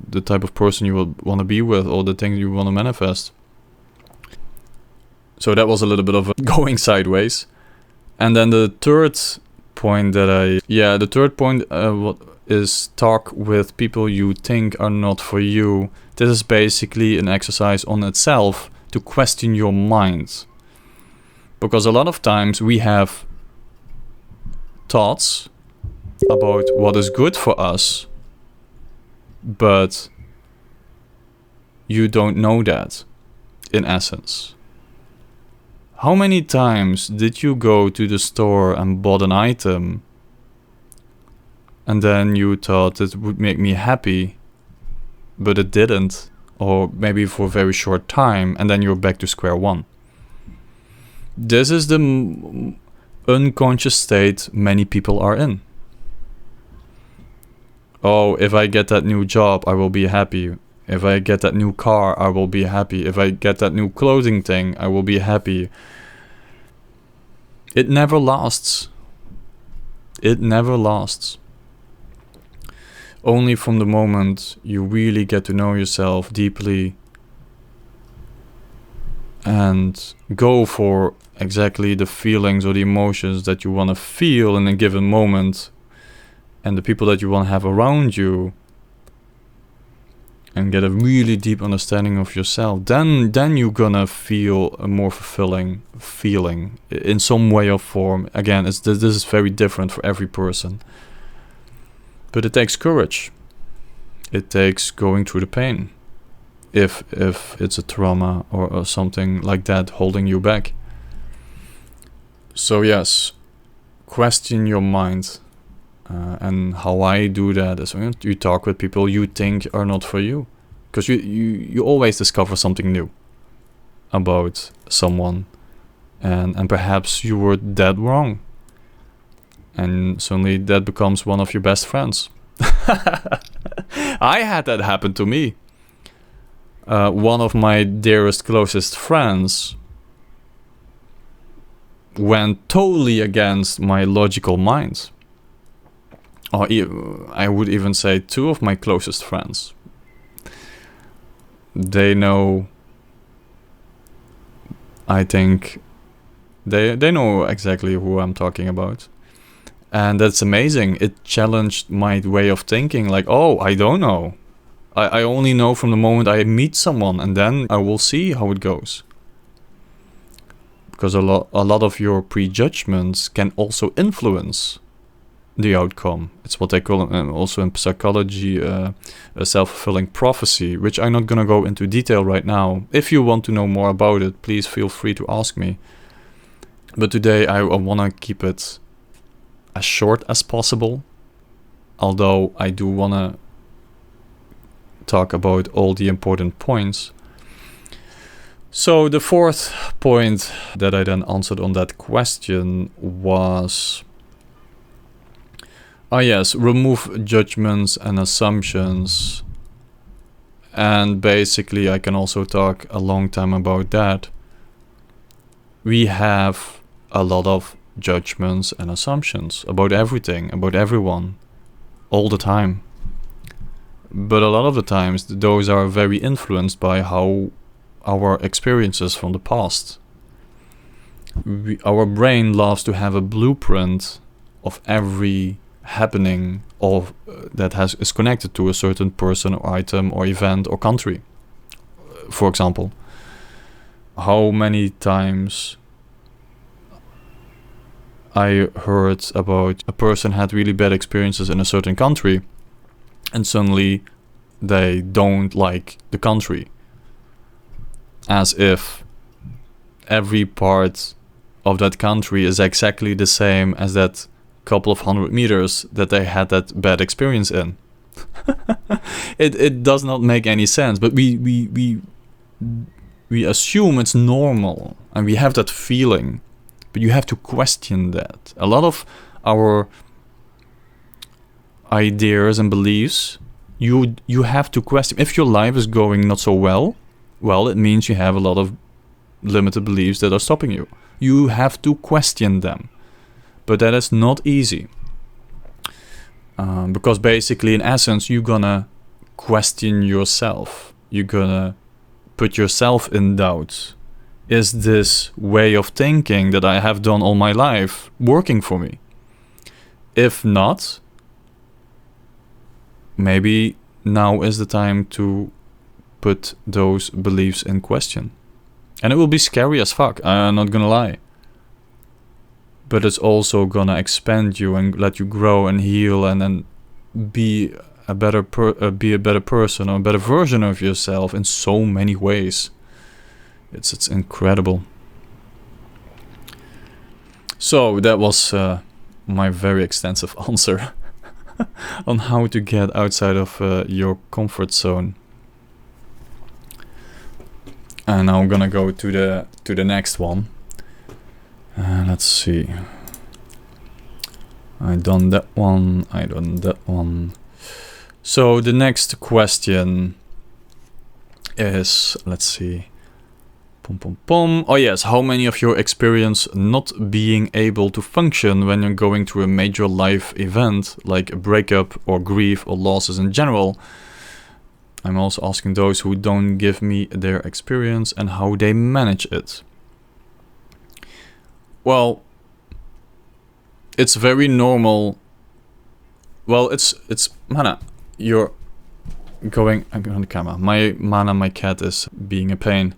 the type of person you would want to be with, or the things you want to manifest. So that was a little bit of a going sideways. And then the third point is talk with people you think are not for you. This is basically an exercise on itself to question your mind. Because a lot of times we have thoughts about what is good for us, but you don't know that in essence. How many times did you go to the store and bought an item and then you thought it would make me happy, but it didn't, or maybe for a very short time, and then you're back to square one? This is the unconscious state many people are in. Oh, if I get that new job, I will be happy. If I get that new car, I will be happy. If I get that new clothing thing, I will be happy. It never lasts. It never lasts. Only from the moment you really get to know yourself deeply and go for exactly the feelings or the emotions that you want to feel in a given moment, and the people that you want to have around you, and get a really deep understanding of yourself, then you're gonna feel a more fulfilling feeling in some way or form. Again, this is very different for every person. But it takes courage. It takes going through the pain. If it's a trauma or something like that holding you back. So yes, question your mind. And how I do that is you talk with people you think are not for you. Because you always discover something new about someone. And perhaps you were dead wrong. And suddenly that becomes one of your best friends. I had that happen to me. One of my dearest, closest friends went totally against my logical mind. Or I would even say two of my closest friends. They know, I think, they know exactly who I'm talking about. And that's amazing. It challenged my way of thinking. Like, oh, I don't know. I only know from the moment I meet someone, and then I will see how it goes. Because a lot of your prejudgments can also influence the outcome. It's what they call also in psychology a self-fulfilling prophecy, which I'm not going to go into detail right now. If you want to know more about it, please feel free to ask me. But today I want to keep it as short as possible, although I do want to talk about all the important points. So the fourth point that I then answered on that question was, remove judgments and assumptions. And basically I can also talk a long time about that. We have a lot of judgments and assumptions about everything, about everyone, all the time. But a lot of the times those are very influenced by how our experiences from the past. Our brain loves to have a blueprint of every happening that is connected to a certain person or item or event or country. For example, how many times I heard about a person had really bad experiences in a certain country and suddenly they don't like the country, as if every part of that country is exactly the same as that couple of 100 meters that they had that bad experience in. It does not make any sense, but we assume it's normal and we have that feeling, but you have to question that. A lot of our ideas and beliefs, you have to question. If your life is going not so well, it means you have a lot of limited beliefs that are stopping you. You have to question them. But that is not easy. Because basically, in essence, you're gonna question yourself. You're gonna put yourself in doubt. Is this way of thinking that I have done all my life working for me? If not, maybe now is the time to put those beliefs in question. And it will be scary as fuck, I'm not gonna lie. But it's also gonna expand you and let you grow and heal and then be a better person or a better version of yourself in so many ways. It's incredible. So that was my very extensive answer on how to get outside of your comfort zone. And now I'm gonna go to the next one. Let's see. I done that one. So the next question is, let's see. Oh yes, how many of you experience not being able to function when you're going through a major life event like a breakup or grief or losses in general? I'm also asking those who don't give me their experience and how they manage it. Well, it's very normal. Well, it's Mana, you're going. I'm on the camera. My cat is being a pain.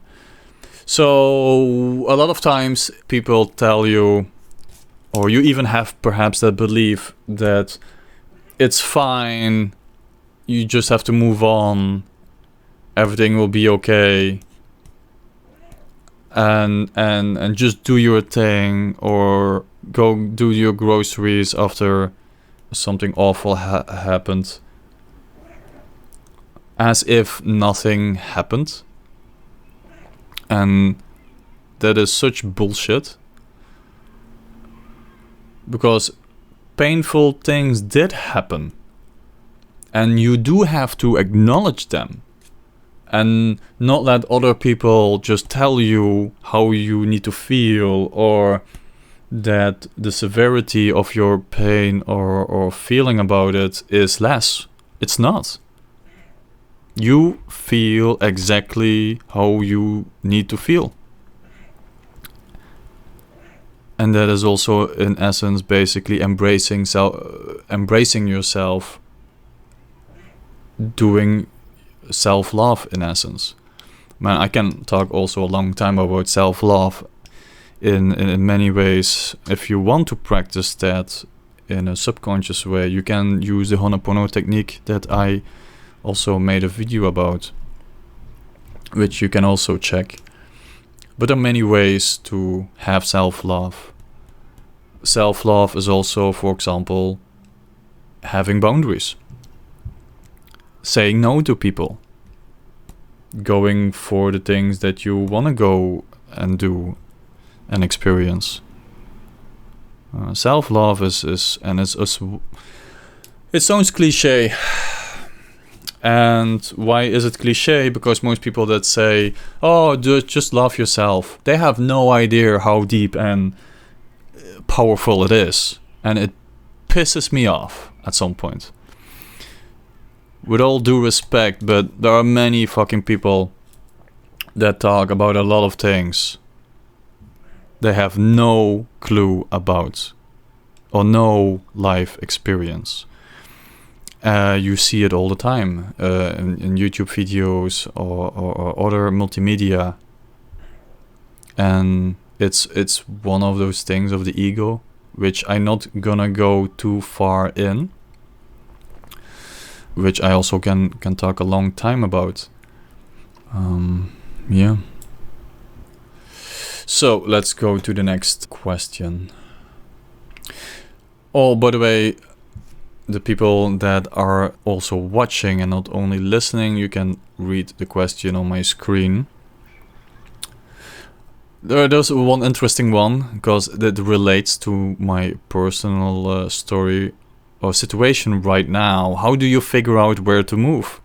So a lot of times people tell you, or you even have perhaps that belief that it's fine. You just have to move on. Everything will be okay. And just do your thing, or go do your groceries after something awful happened, as if nothing happened. And that is such bullshit, because painful things did happen and you do have to acknowledge them. And not let other people just tell you how you need to feel, or that the severity of your pain or feeling about it is less. It's not. You feel exactly how you need to feel. And that is also, in essence, basically embracing yourself, doing self-love in essence. Man, I can talk also a long time about self-love in many ways. If you want to practice that in a subconscious way. You can use the Ho'oponopono technique that I also made a video about, which you can also check. But there are many ways to have self-love. Self-love is also, for example, having boundaries, saying no to people, going for the things that you want to go and do and experience. Self-love is it sounds cliche. And why is it cliche? Because most people that say, oh, just love yourself, they have no idea how deep and powerful it is. And it pisses me off at some point. With all due respect, but there are many fucking people that talk about a lot of things they have no clue about or no life experience. You see it all the time in YouTube videos or other multimedia, and it's one of those things of the ego, which I'm not gonna go too far in, which I also can talk a long time about. Yeah. So let's go to the next question. Oh, by the way, the people that are also watching and not only listening, you can read the question on my screen. There's one interesting one, because that relates to my personal story or situation right now. How do you figure out where to move?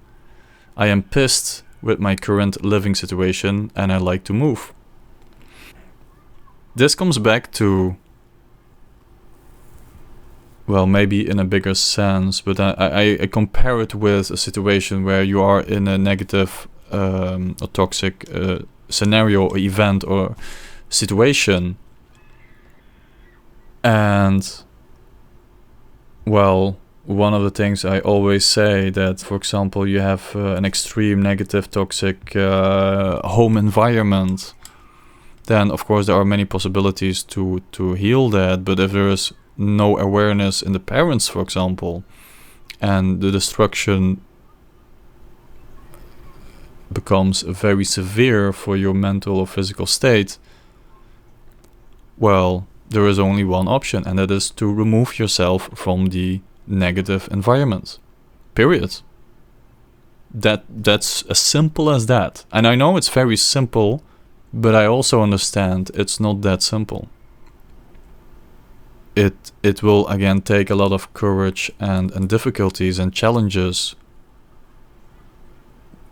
I am pissed with my current living situation and I like to move. This comes back to, well, maybe in a bigger sense, but I compare it with a situation where you are in a negative or toxic scenario or event or situation. And, well, one of the things I always say that, for example, you have an extreme negative toxic home environment, then of course there are many possibilities to heal that. But if there is no awareness in the parents, for example, and the destruction becomes very severe for your mental or physical state, well, there is only one option, and that is to remove yourself from the negative environment. Period. That's as simple as that. And I know it's very simple, but I also understand it's not that simple. It will again take a lot of courage and difficulties and challenges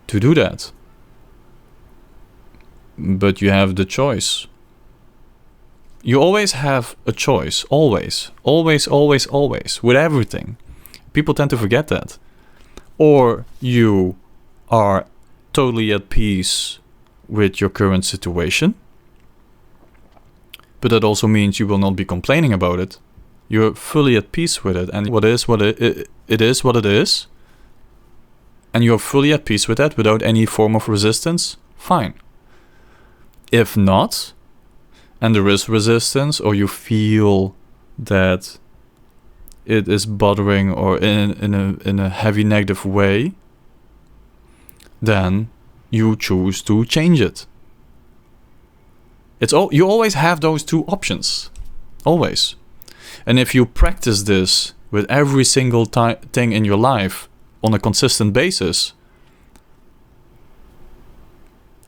to do that. But you have the choice. You always have a choice. Always. Always, always, always. With everything. People tend to forget that. Or you are totally at peace with your current situation. But that also means you will not be complaining about it. You're fully at peace with it. And it is what it is. And you're fully at peace with that without any form of resistance. Fine. If not, and there is resistance, or you feel that it is bothering or in a heavy negative way, then you choose to change it. You always have those two options. Always. And if you practice this with every single thing in your life on a consistent basis,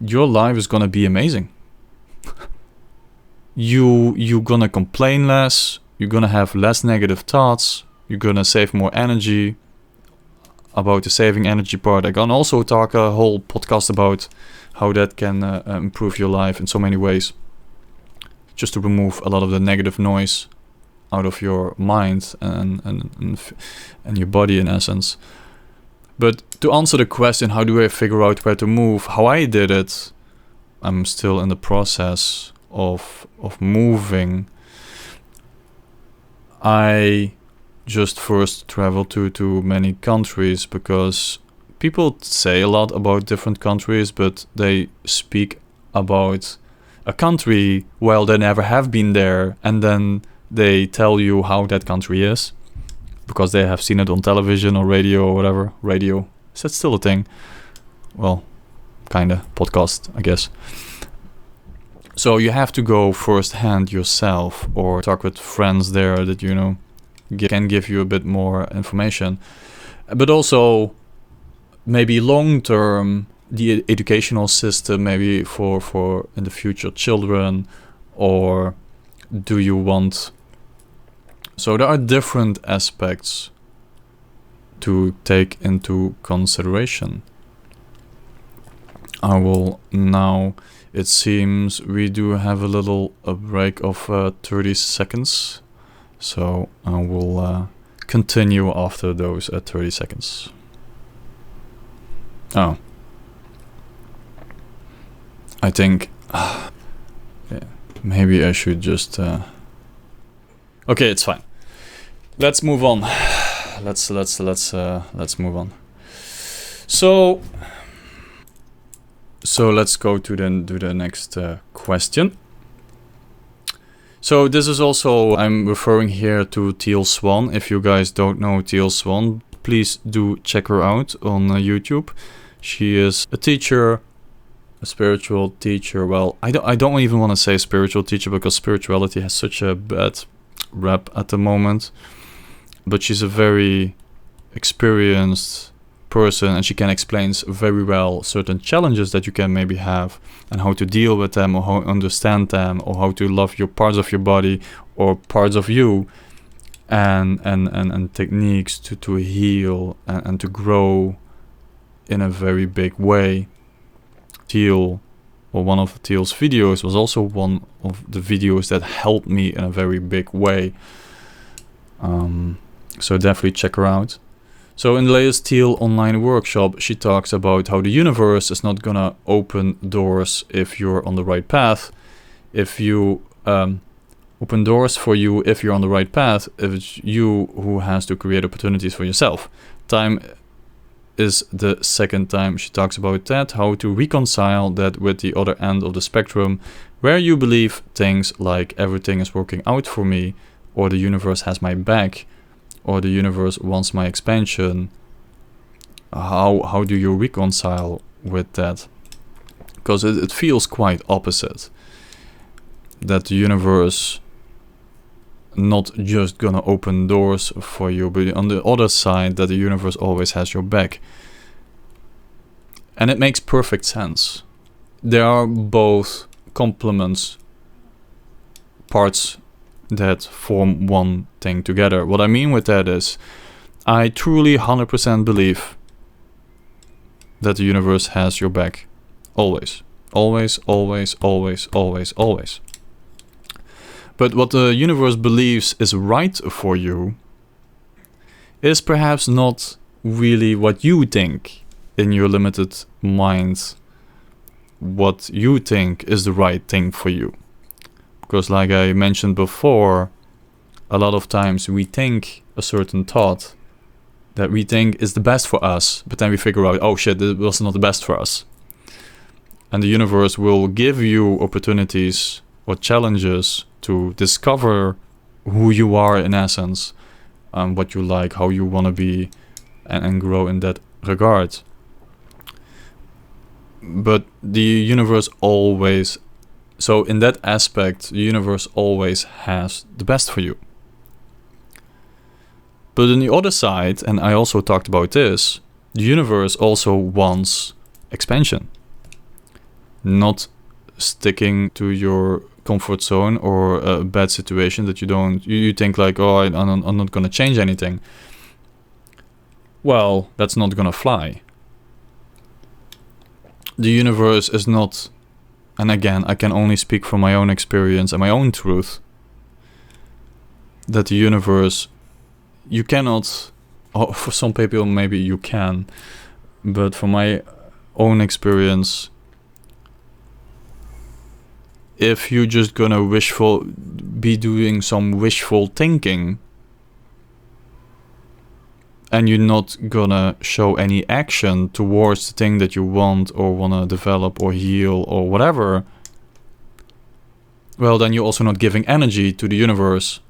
your life is gonna be amazing. You're gonna complain less, you're gonna have less negative thoughts, you're gonna save more energy. About the saving energy part, I can also talk a whole podcast about how that can improve your life in so many ways. Just to remove a lot of the negative noise out of your mind and your body in essence. But to answer the question, how do I figure out where to move? How I did it, I'm still in the process of moving. I just first traveled to many countries, because people say a lot about different countries, but they speak about a country while they never have been there, and then they tell you how that country is because they have seen it on television or radio or whatever. Radio, is that still a thing? Well, kinda. Podcast, I guess. So you have to go firsthand yourself or talk with friends there that can give you a bit more information. But also maybe long term, the educational system maybe for in the future children, or do you want... So there are different aspects to take into consideration. I will now... It seems we do have a break of 30 seconds. So I will continue after those 30 seconds. Oh. I think... yeah, maybe I should just... Okay, it's fine. Let's move on. Let's move on. So let's go to the next question. So this is also, I'm referring here to Teal Swan. If you guys don't know Teal Swan, please do check her out on YouTube. She is a teacher, a spiritual teacher. Well, I don't even want to say spiritual teacher because spirituality has such a bad rap at the moment. But she's a very experienced person, and she can explain very well certain challenges that you can maybe have and how to deal with them, or how to understand them, or how to love your parts of your body or parts of you, and techniques to heal and to grow in a very big way. Teal, or one of Teal's videos, was also one of the videos that helped me in a very big way. So definitely check her out. So in the latest Teal online workshop, she talks about how the universe is not gonna open doors if you're on the right path. If you open doors for you if you're on the right path, if it's you who has to create opportunities for yourself. Time is the second time she talks about that, how to reconcile that with the other end of the spectrum, where you believe things like everything is working out for me, or the universe has my back, or the universe wants my expansion. How do you reconcile with that? Because it feels quite opposite. That the universe not just gonna open doors for you, but on the other side, that the universe always has your back. And it makes perfect sense. There are both complements, parts that form one thing together. What I mean with that is, I truly 100% believe that the universe has your back. Always. Always, always, always, always, always. But what the universe believes is right for you is perhaps not really what you think in your limited mind, what you think is the right thing for you. Because like I mentioned before, a lot of times we think a certain thought that we think is the best for us, but then we figure out, oh shit, it was not the best for us. And the universe will give you opportunities or challenges to discover who you are in essence, what you like, how you want to be, and grow in that regard. But the universe always... So in that aspect, the universe always has the best for you. But on the other side, and I also talked about this, the universe also wants expansion. Not sticking to your comfort zone or a bad situation that you think like, oh, I'm not going to change anything. Well, that's not going to fly. The universe is not... And again, I can only speak from my own experience and my own truth. That the universe, you cannot, or for some people maybe you can, but from my own experience, if you're just gonna be doing some wishful thinking, and you're not gonna show any action towards the thing that you want or wanna develop or heal or whatever, well, then you're also not giving energy to the universe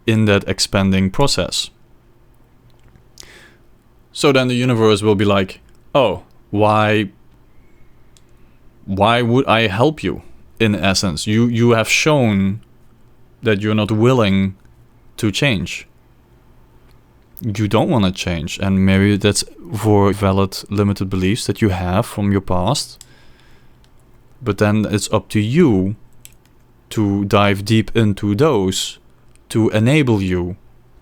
in that expanding process. So then the universe will be like, oh, why would I help you? In essence, you have shown that you're not willing to change. You don't want to change, and maybe that's for valid limited beliefs that you have from your past. But then it's up to you to dive deep into those to enable you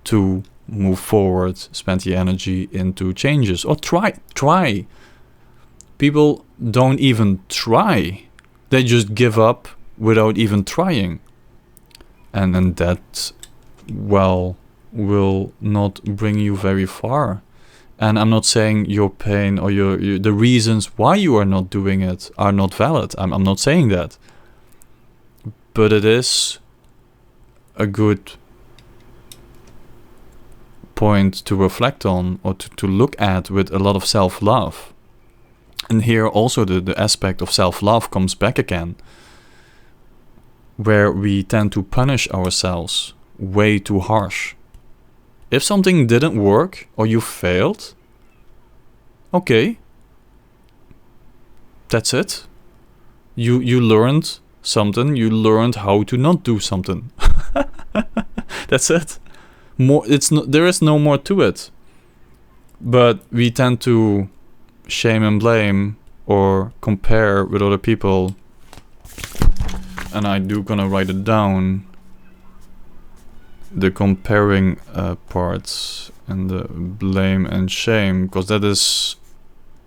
to move forward, spend the energy into changes, or try. People don't even try. They just give up without even trying. And then that, well, will not bring you very far. And I'm not saying your pain or the reasons why you are not doing it are not valid. I'm not saying that. But it is a good point to reflect on, or to look at with a lot of self-love. And here also the aspect of self-love comes back again, where we tend to punish ourselves way too harsh. If something didn't work or you failed, okay, that's it. You learned something. You learned how to not do something. That's it. There is no more to it. But we tend to shame and blame or compare with other people. And I do gonna write it down. The comparing parts and the blame and shame, because that is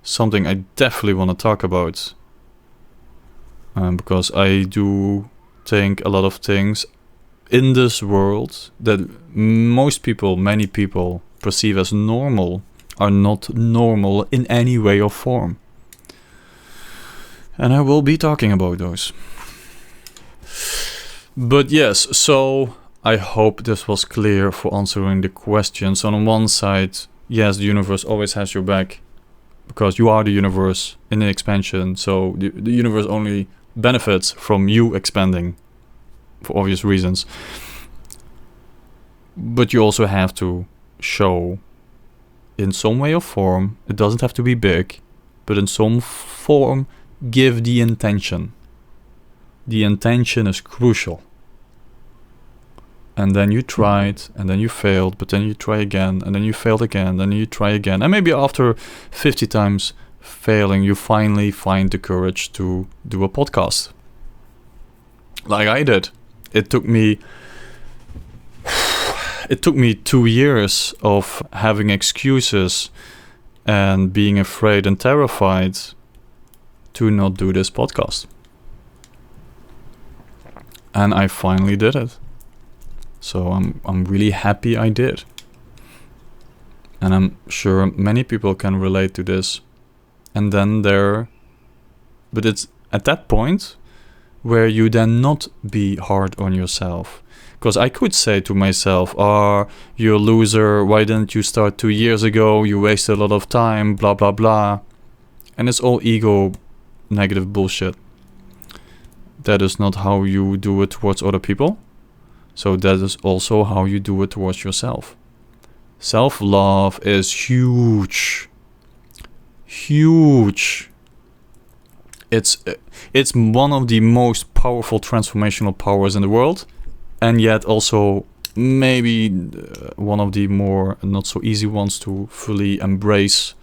something I definitely want to talk about. Because I do think a lot of things in this world that many people perceive as normal are not normal in any way or form. And I will be talking about those. But yes, so I hope this was clear for answering the questions. On one side, yes, the universe always has your back, because you are the universe in the expansion. So the universe only benefits from you expanding for obvious reasons. But you also have to show in some way or form, it doesn't have to be big, but in some form, give the intention. The intention is crucial. And then you tried, and then you failed, but then you try again, and then you failed again, and then you try again. And maybe after 50 times failing, you finally find the courage to do a podcast. Like I did. It took me 2 years of having excuses and being afraid and terrified to not do this podcast. And I finally did it. So I'm really happy I did. And I'm sure many people can relate to this. And then but it's at that point where you then not be hard on yourself. Because I could say to myself, you're a loser, why didn't you start 2 years ago, you wasted a lot of time, blah blah blah. And it's all ego negative bullshit. That is not how you do it towards other people. So that is also how you do it towards yourself. Self-love is huge. Huge. It's one of the most powerful transformational powers in the world. And yet also maybe one of the more not so easy ones to fully embrace.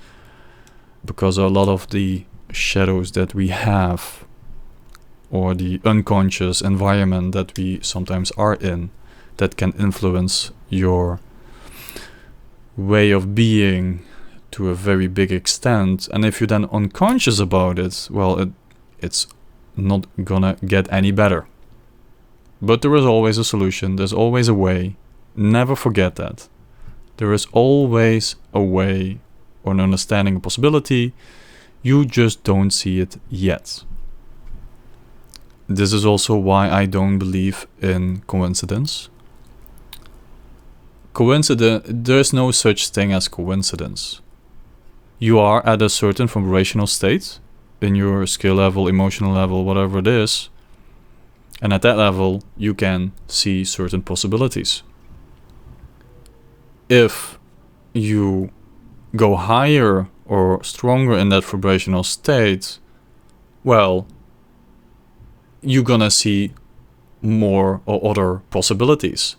Because a lot of the shadows that we have, or the unconscious environment that we sometimes are in, that can influence your way of being to a very big extent. And if you're then unconscious about it, well, it's not gonna get any better. But there is always a solution. There's always a way. Never forget that. There is always a way, or an understanding, a possibility. You just don't see it yet. This is also why I don't believe in coincidence. There's no such thing as coincidence. You are at a certain vibrational state in your skill level, emotional level, whatever it is. And at that level, you can see certain possibilities. if you go higher or stronger in that vibrational state, well, you're gonna see more or other possibilities.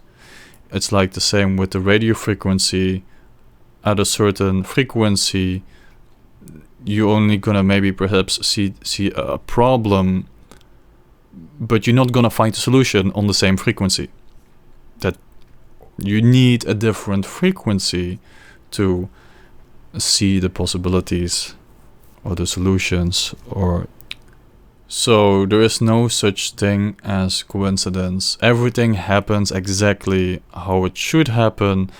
It's like the same with the radio frequency. At a certain frequency, you're only gonna maybe perhaps see a problem, but you're not gonna find a solution on the same frequency. That you need a different frequency to see the possibilities or the solutions. Or so there is no such thing as coincidence. Everything happens exactly how it should happen,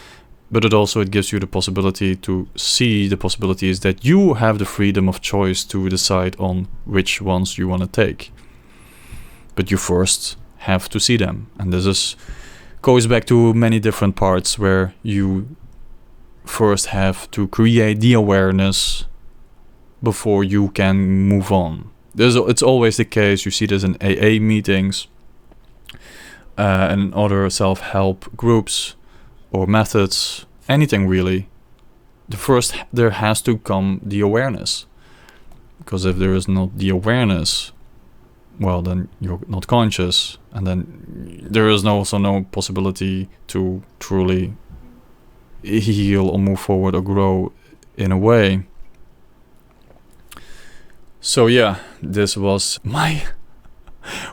but it gives you the possibility to see the possibilities that you have the freedom of choice to decide on which ones you want to take. But you first have to see them, and goes back to many different parts where you first have to create the awareness before you can move on. It's always the case. You see this in AA meetings and other self-help groups or methods, anything really. There has to come the awareness. Because if there is not the awareness, well, then you're not conscious, and then there is also no possibility to truly heal or move forward or grow in a way. So yeah, this was my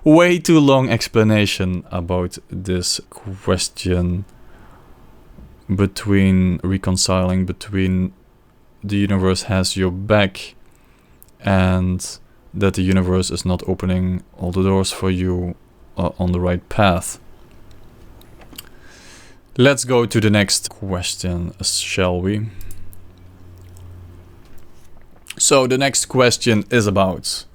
way too long explanation about this question between reconciling between the universe has your back and that the universe is not opening all the doors for you on the right path. Let's go to the next question, shall we? So the next question is about,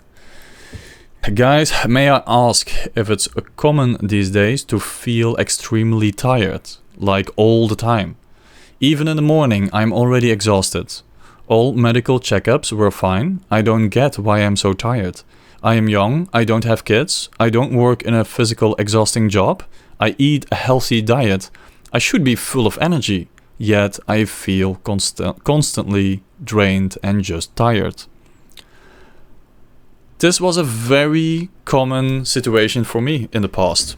guys, may I ask if it's common these days to feel extremely tired, like all the time? Even in the morning, I'm already exhausted. All medical checkups were fine. I don't get why I'm so tired. I am young, I don't have kids, I don't work in a physical exhausting job, I eat a healthy diet, I should be full of energy, yet I feel constantly drained and just tired. This was a very common situation for me in the past.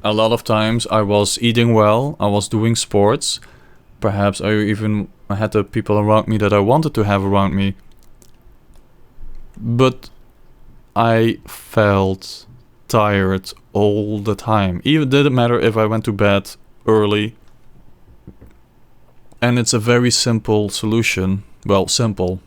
A lot of times I was eating well, I was doing sports, perhaps I had the people around me that I wanted to have around me, but I felt tired all the time. Even didn't matter if I went to bed early. And it's a very simple solution. Well, simple.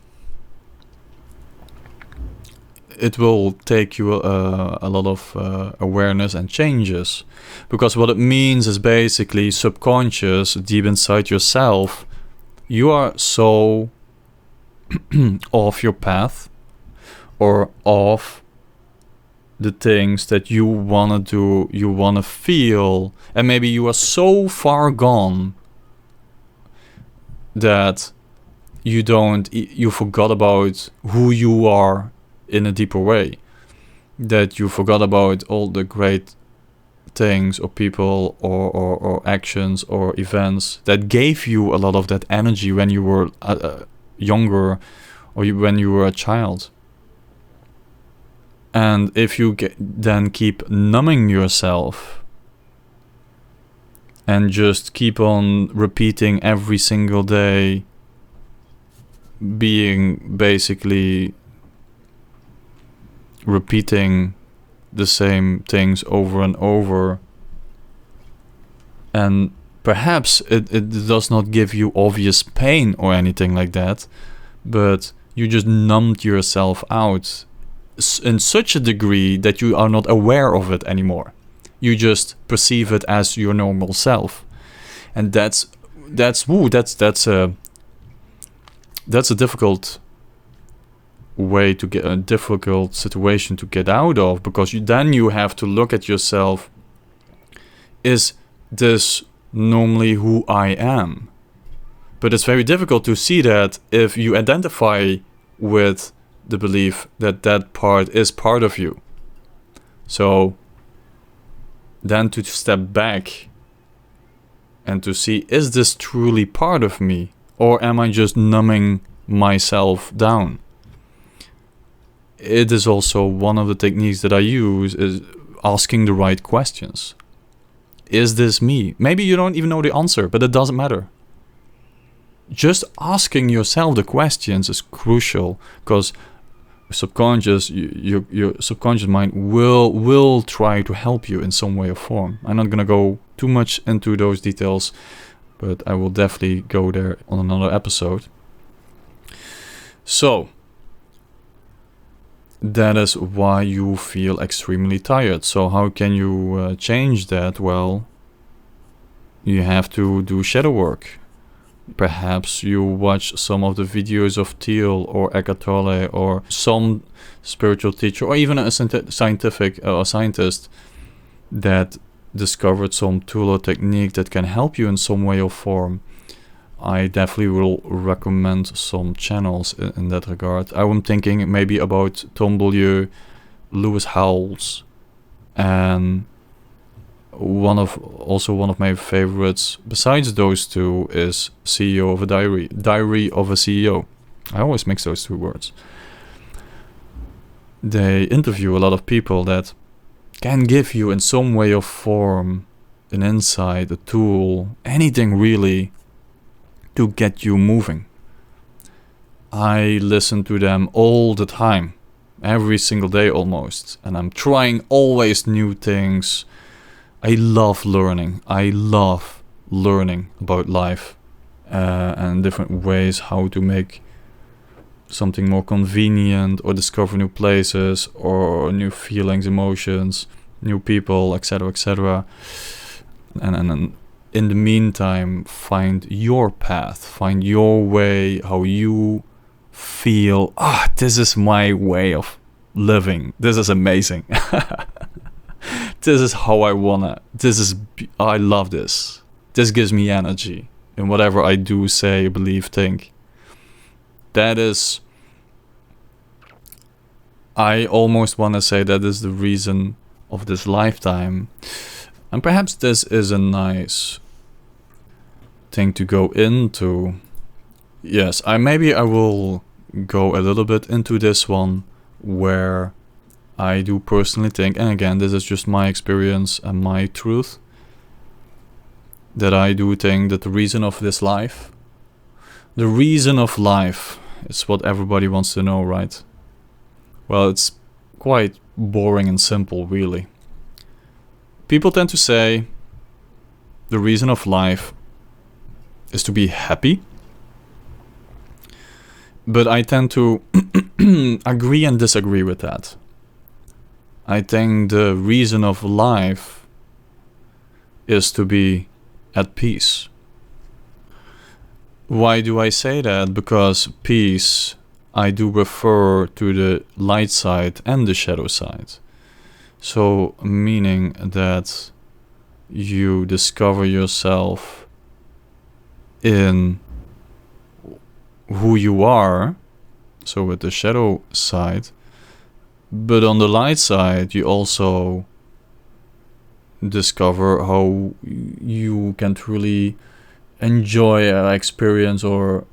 It will take you a lot of awareness and changes. Because what it means is basically subconscious, deep inside yourself, you are so off your path or off the things that you want to do, you want to feel, and maybe you are so far gone that you forgot about who you are in a deeper way, that you forgot about all the great things or people or actions or events that gave you a lot of that energy when you were younger or when you were a child. And if you then keep numbing yourself and just keep on repeating every single day, being basically repeating the same things over and over, and perhaps it does not give you obvious pain or anything like that, but you just numbed yourself out in such a degree that you are not aware of it anymore. You just perceive it as your normal self, and that's a difficult way to get a difficult situation to get out of, because then you have to look at yourself. Is this normally who I am? But it's very difficult to see that if you identify with the belief that that part is part of you. So then to step back and to see, is this truly part of me, or am I just numbing myself down? It is also one of the techniques that I use, is asking the right questions. Is this me? Maybe you don't even know the answer, but it doesn't matter. Just asking yourself the questions is crucial, because your subconscious mind will try to help you in some way or form. I'm not gonna go too much into those details, but I will definitely go there on another episode. So that is why you feel extremely tired. So how can you change that? Well, you have to do shadow work. Perhaps you watch some of the videos of Thiel or Eckhart Tolle or some spiritual teacher, or even a scientist that discovered some tool or technique that can help you in some way or form. I definitely will recommend some channels in that regard. I'm thinking maybe about Tom Beaulieu, Lewis Howells, and one of my favorites besides those two is CEO of a Diary of a CEO. I always mix those two words. They interview a lot of people that can give you in some way or form an insight, a tool, anything really to get you moving. I listen to them all the time, every single day almost, and I'm trying always new things. I love learning. I love learning about life and different ways how to make something more convenient, or discover new places or new feelings, emotions, new people, etc., etc. And in the meantime, find your path, find your way, how you feel. This is my way of living. This is amazing. This is how I wanna. I love this. This gives me energy in whatever I do, say, believe, think. That is, I almost want to say that is the reason of this lifetime. And perhaps this is a nice thing to go into. Yes, I will go a little bit into this one, where I do personally think, and again, this is just my experience and my truth, that I do think that the reason of life is what everybody wants to know, right? Well, it's quite boring and simple, really. People tend to say the reason of life is to be happy, but I tend to agree and disagree with that. I think the reason of life is to be at peace. Why do I say that? Because peace, I do refer to the light side and the shadow side. So, meaning that you discover yourself in who you are, so with the shadow side, but on the light side, you also discover how you can truly enjoy an experience or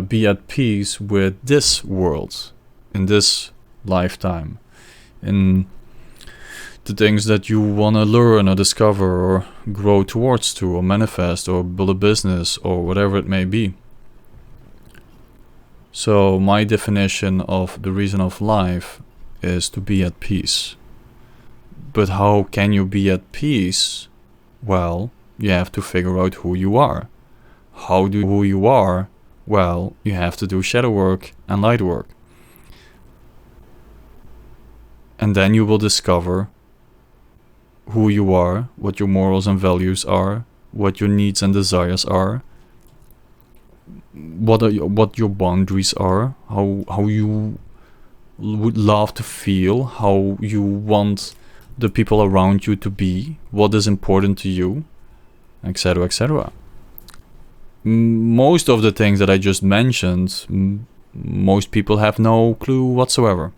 be at peace with this world, in this lifetime, in the things that you want to learn or discover or grow towards to, or manifest, or build a business, or whatever it may be. So my definition of the reason of life is to be at peace. But how can you be at peace? Well, you have to figure out who you are. How do who you are? Well, you have to do shadow work and light work. And then you will discover who you are, what your morals and values are, what your needs and desires are, what your boundaries are, how you would love to feel, how you want the people around you to be, what is important to you, etc., etc. Most of the things that I just mentioned, most people have no clue whatsoever.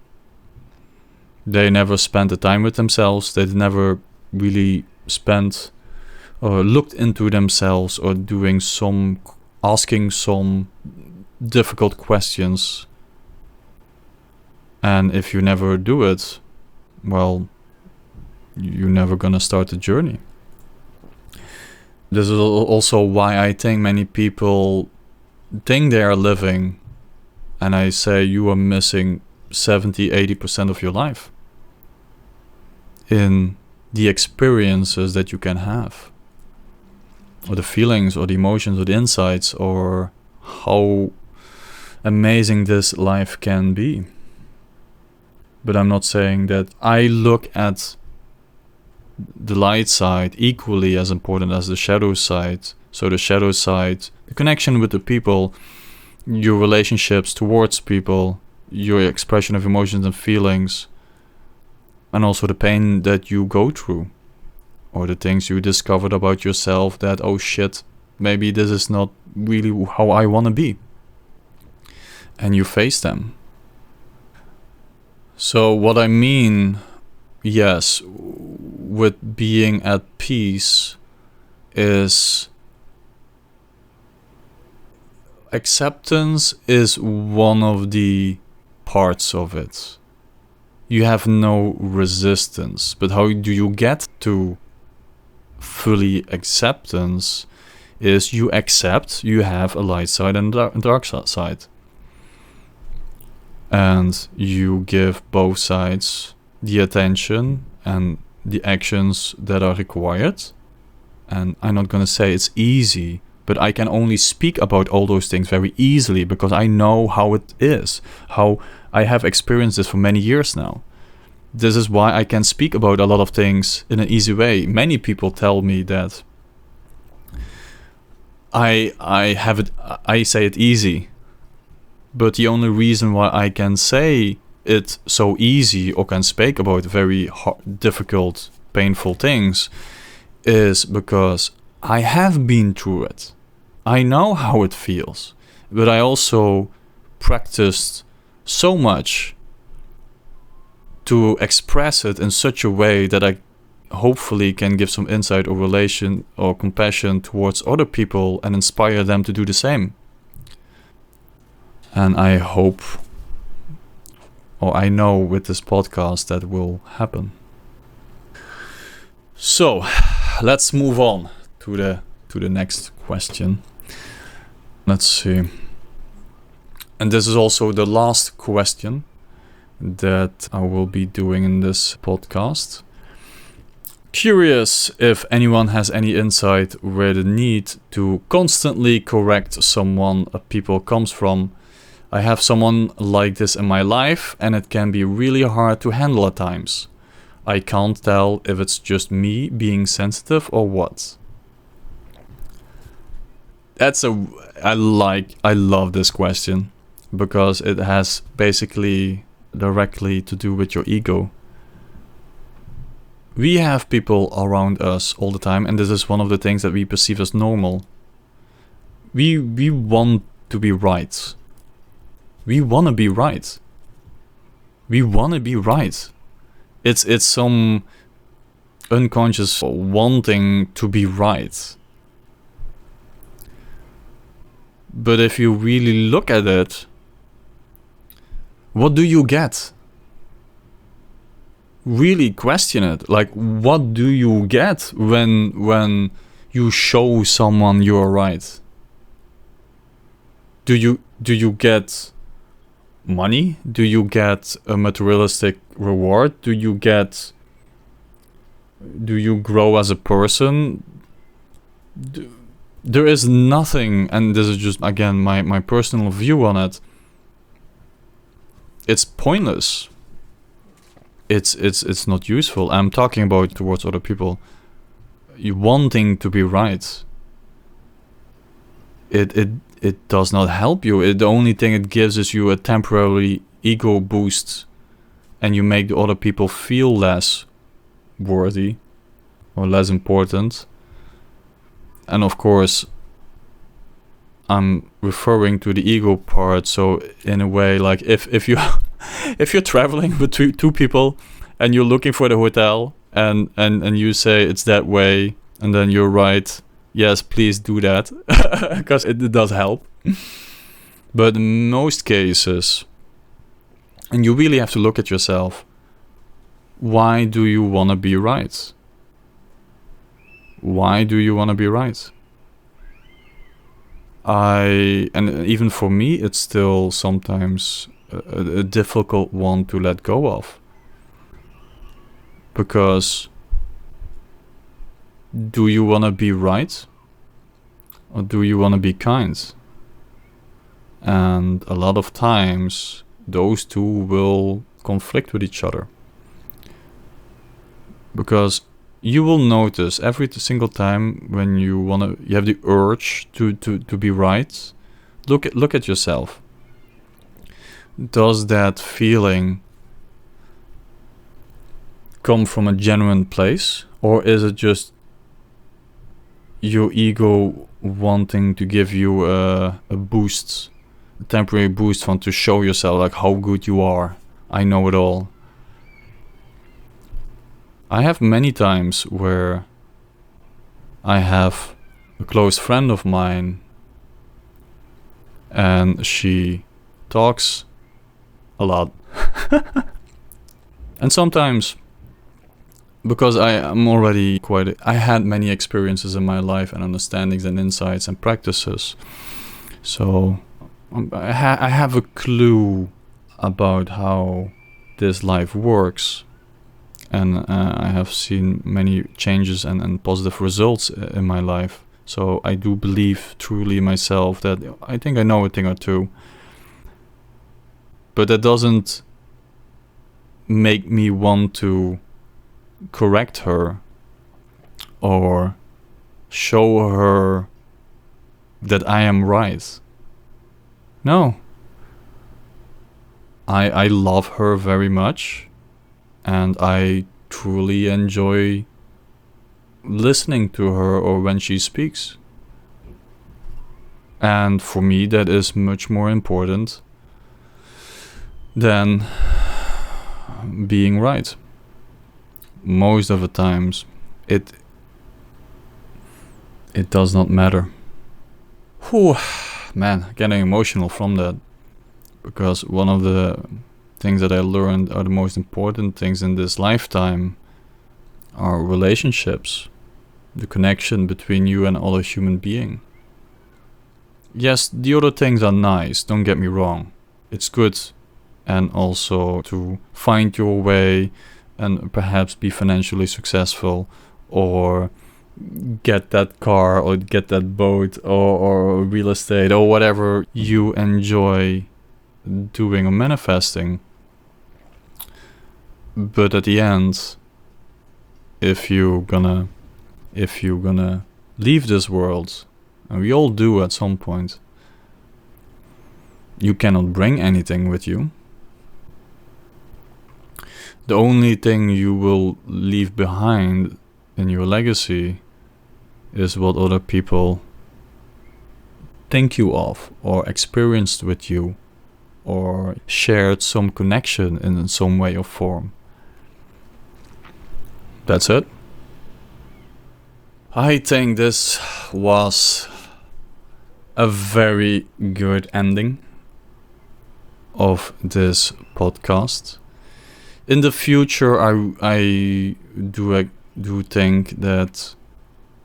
They never spent the time with themselves. They never really spent looked into themselves or asking some difficult questions. And if you never do it, well, you're never gonna start the journey. This is also why I think many people think they are living, and I say you are missing 70-80% of your life in the experiences that you can have, or the feelings, or the emotions, or the insights, or how amazing this life can be. But I'm not saying that I look at the light side equally as important as the shadow side. So the shadow side, the connection with the people, your relationships towards people, your expression of emotions and feelings, and also the pain that you go through, or the things you discovered about yourself that, oh shit, maybe this is not really how I want to be. And you face them. So what I mean, yes, with being at peace is acceptance is one of the parts of it. You have no resistance, but how do you get to fully acceptance is you accept you have a light side and a dark side. And you give both sides the attention and the actions that are required. And I'm not going to say it's easy, but I can only speak about all those things very easily because I know how it is, how I have experienced this for many years now. This is why I can speak about a lot of things in an easy way. Many people tell me that I say it easy. But the only reason why I can say it so easy or can speak about very difficult, painful things is because I have been through it. I know how it feels. But I also practiced so much to express it in such a way that I hopefully can give some insight or relation or compassion towards other people and inspire them to do the same. And I hope, or I know with this podcast that will happen. So, let's move on to the next question. Let's see. And this is also the last question that I will be doing in this podcast. Curious if anyone has any insight where the need to constantly correct someone people comes from. I have someone like this in my life and it can be really hard to handle at times. I can't tell if it's just me being sensitive or what. I love this question because it has basically directly to do with your ego. We have people around us all the time, and this is one of the things that we perceive as normal. We want to be right. We want to be right. We want to be right. It's some unconscious wanting to be right. But if you really look at it, what do you get? Really question it. Like, what do you get when you show someone you're right? Do you get money? Do you get a materialistic reward? Do you grow as a person? There is nothing, and this is just again my personal view on it. It's pointless. It's not useful. I'm talking about towards other people. You wanting to be right. It does not help you. The only thing it gives is you a temporary ego boost, and you make the other people feel less worthy or less important. And of course, I'm referring to the ego part. So in a way, like if you if you're traveling with two people and you're looking for the hotel and you say it's that way and then you're right. Yes, please do that, because it does help. But in most cases, and you really have to look at yourself, why do you want to be right? Why do you want to be right? And even for me, it's still sometimes a difficult one to let go of. Because do you want to be right? Or do you want to be kind? And a lot of times, those two will conflict with each other. Because you will notice every single time when you have the urge to be right, look at yourself. Does that feeling come from a genuine place, or is it just your ego wanting to give you a boost, a temporary boost, to show yourself like how good you are? I know it all. I have many times where I have a close friend of mine and she talks a lot. And sometimes, because I had many experiences in my life and understandings and insights and practices, so I have a clue about how this life works. And I have seen many changes and positive results in my life. So I do believe truly myself that I think I know a thing or two. But that doesn't make me want to correct her or show her that I am right. No. I love her very much. And I truly enjoy listening to her or when she speaks. And for me, that is much more important than being right. Most of the times, it does not matter. Whew, man, getting emotional from that. Because one of the things that I learned are the most important things in this lifetime are relationships, the connection between you and other human being. Yes, the other things are nice, don't get me wrong. It's good, and also to find your way and perhaps be financially successful, or get that car, or get that boat, or real estate, or whatever you enjoy doing or manifesting. But at the end, if you're gonna leave this world, and we all do at some point, you cannot bring anything with you. The only thing you will leave behind in your legacy is what other people think you of, or experienced with you, or shared some connection in some way or form. That's it. I think this was a very good ending of this podcast. In the future, I do think that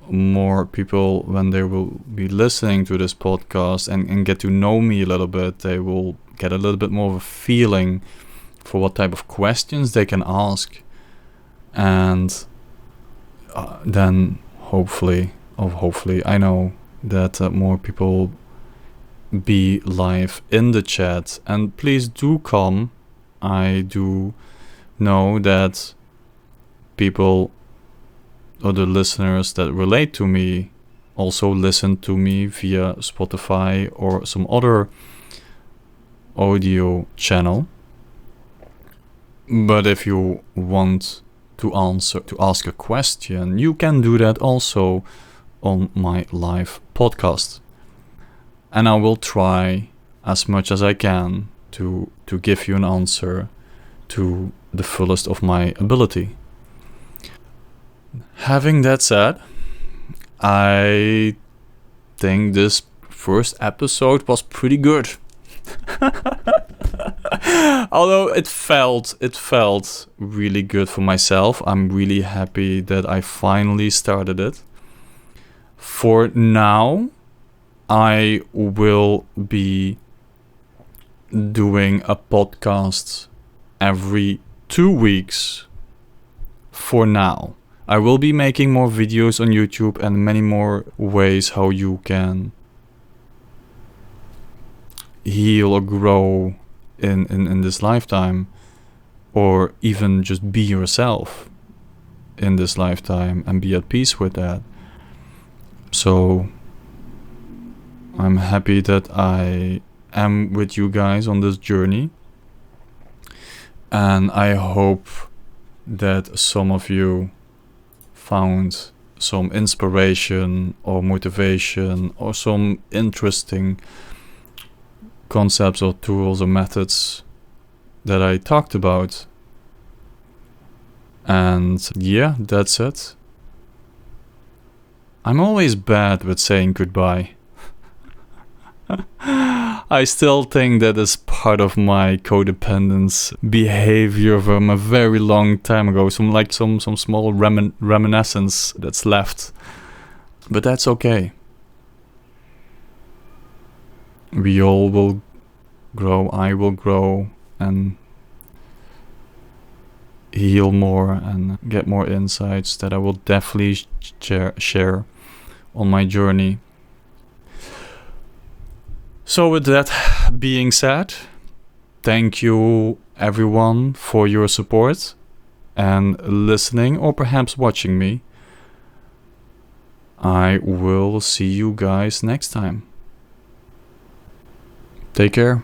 more people, when they will be listening to this podcast and get to know me a little bit, they will get a little bit more of a feeling for what type of questions they can ask. And then hopefully, I know that more people be live in the chat. And please do come. I do know that people, or the listeners that relate to me, also listen to me via Spotify or some other audio channel. But if you want to ask a question, you can do that also on my live podcast. And I will try as much as I can to give you an answer to the fullest of my ability. Having that said, I think this first episode was pretty good. Although it felt really good for myself. I'm really happy that I finally started it. For now, I will be doing a podcast every 2 weeks for now. I will be making more videos on YouTube and many more ways how you can heal or grow in this lifetime, or even just be yourself in this lifetime and be at peace with that. So I'm happy that I am with you guys on this journey, and I hope that some of you found some inspiration or motivation or some interesting concepts or tools or methods that I talked about. And yeah, that's it. I'm always bad with saying goodbye. I still think that is part of my codependence behavior from a very long time ago. Some small reminiscence that's left. But that's okay. We all will grow. I will grow and heal more and get more insights that I will definitely share on my journey. So with that being said, thank you everyone for your support and listening, or perhaps watching me. I will see you guys next time. Take care.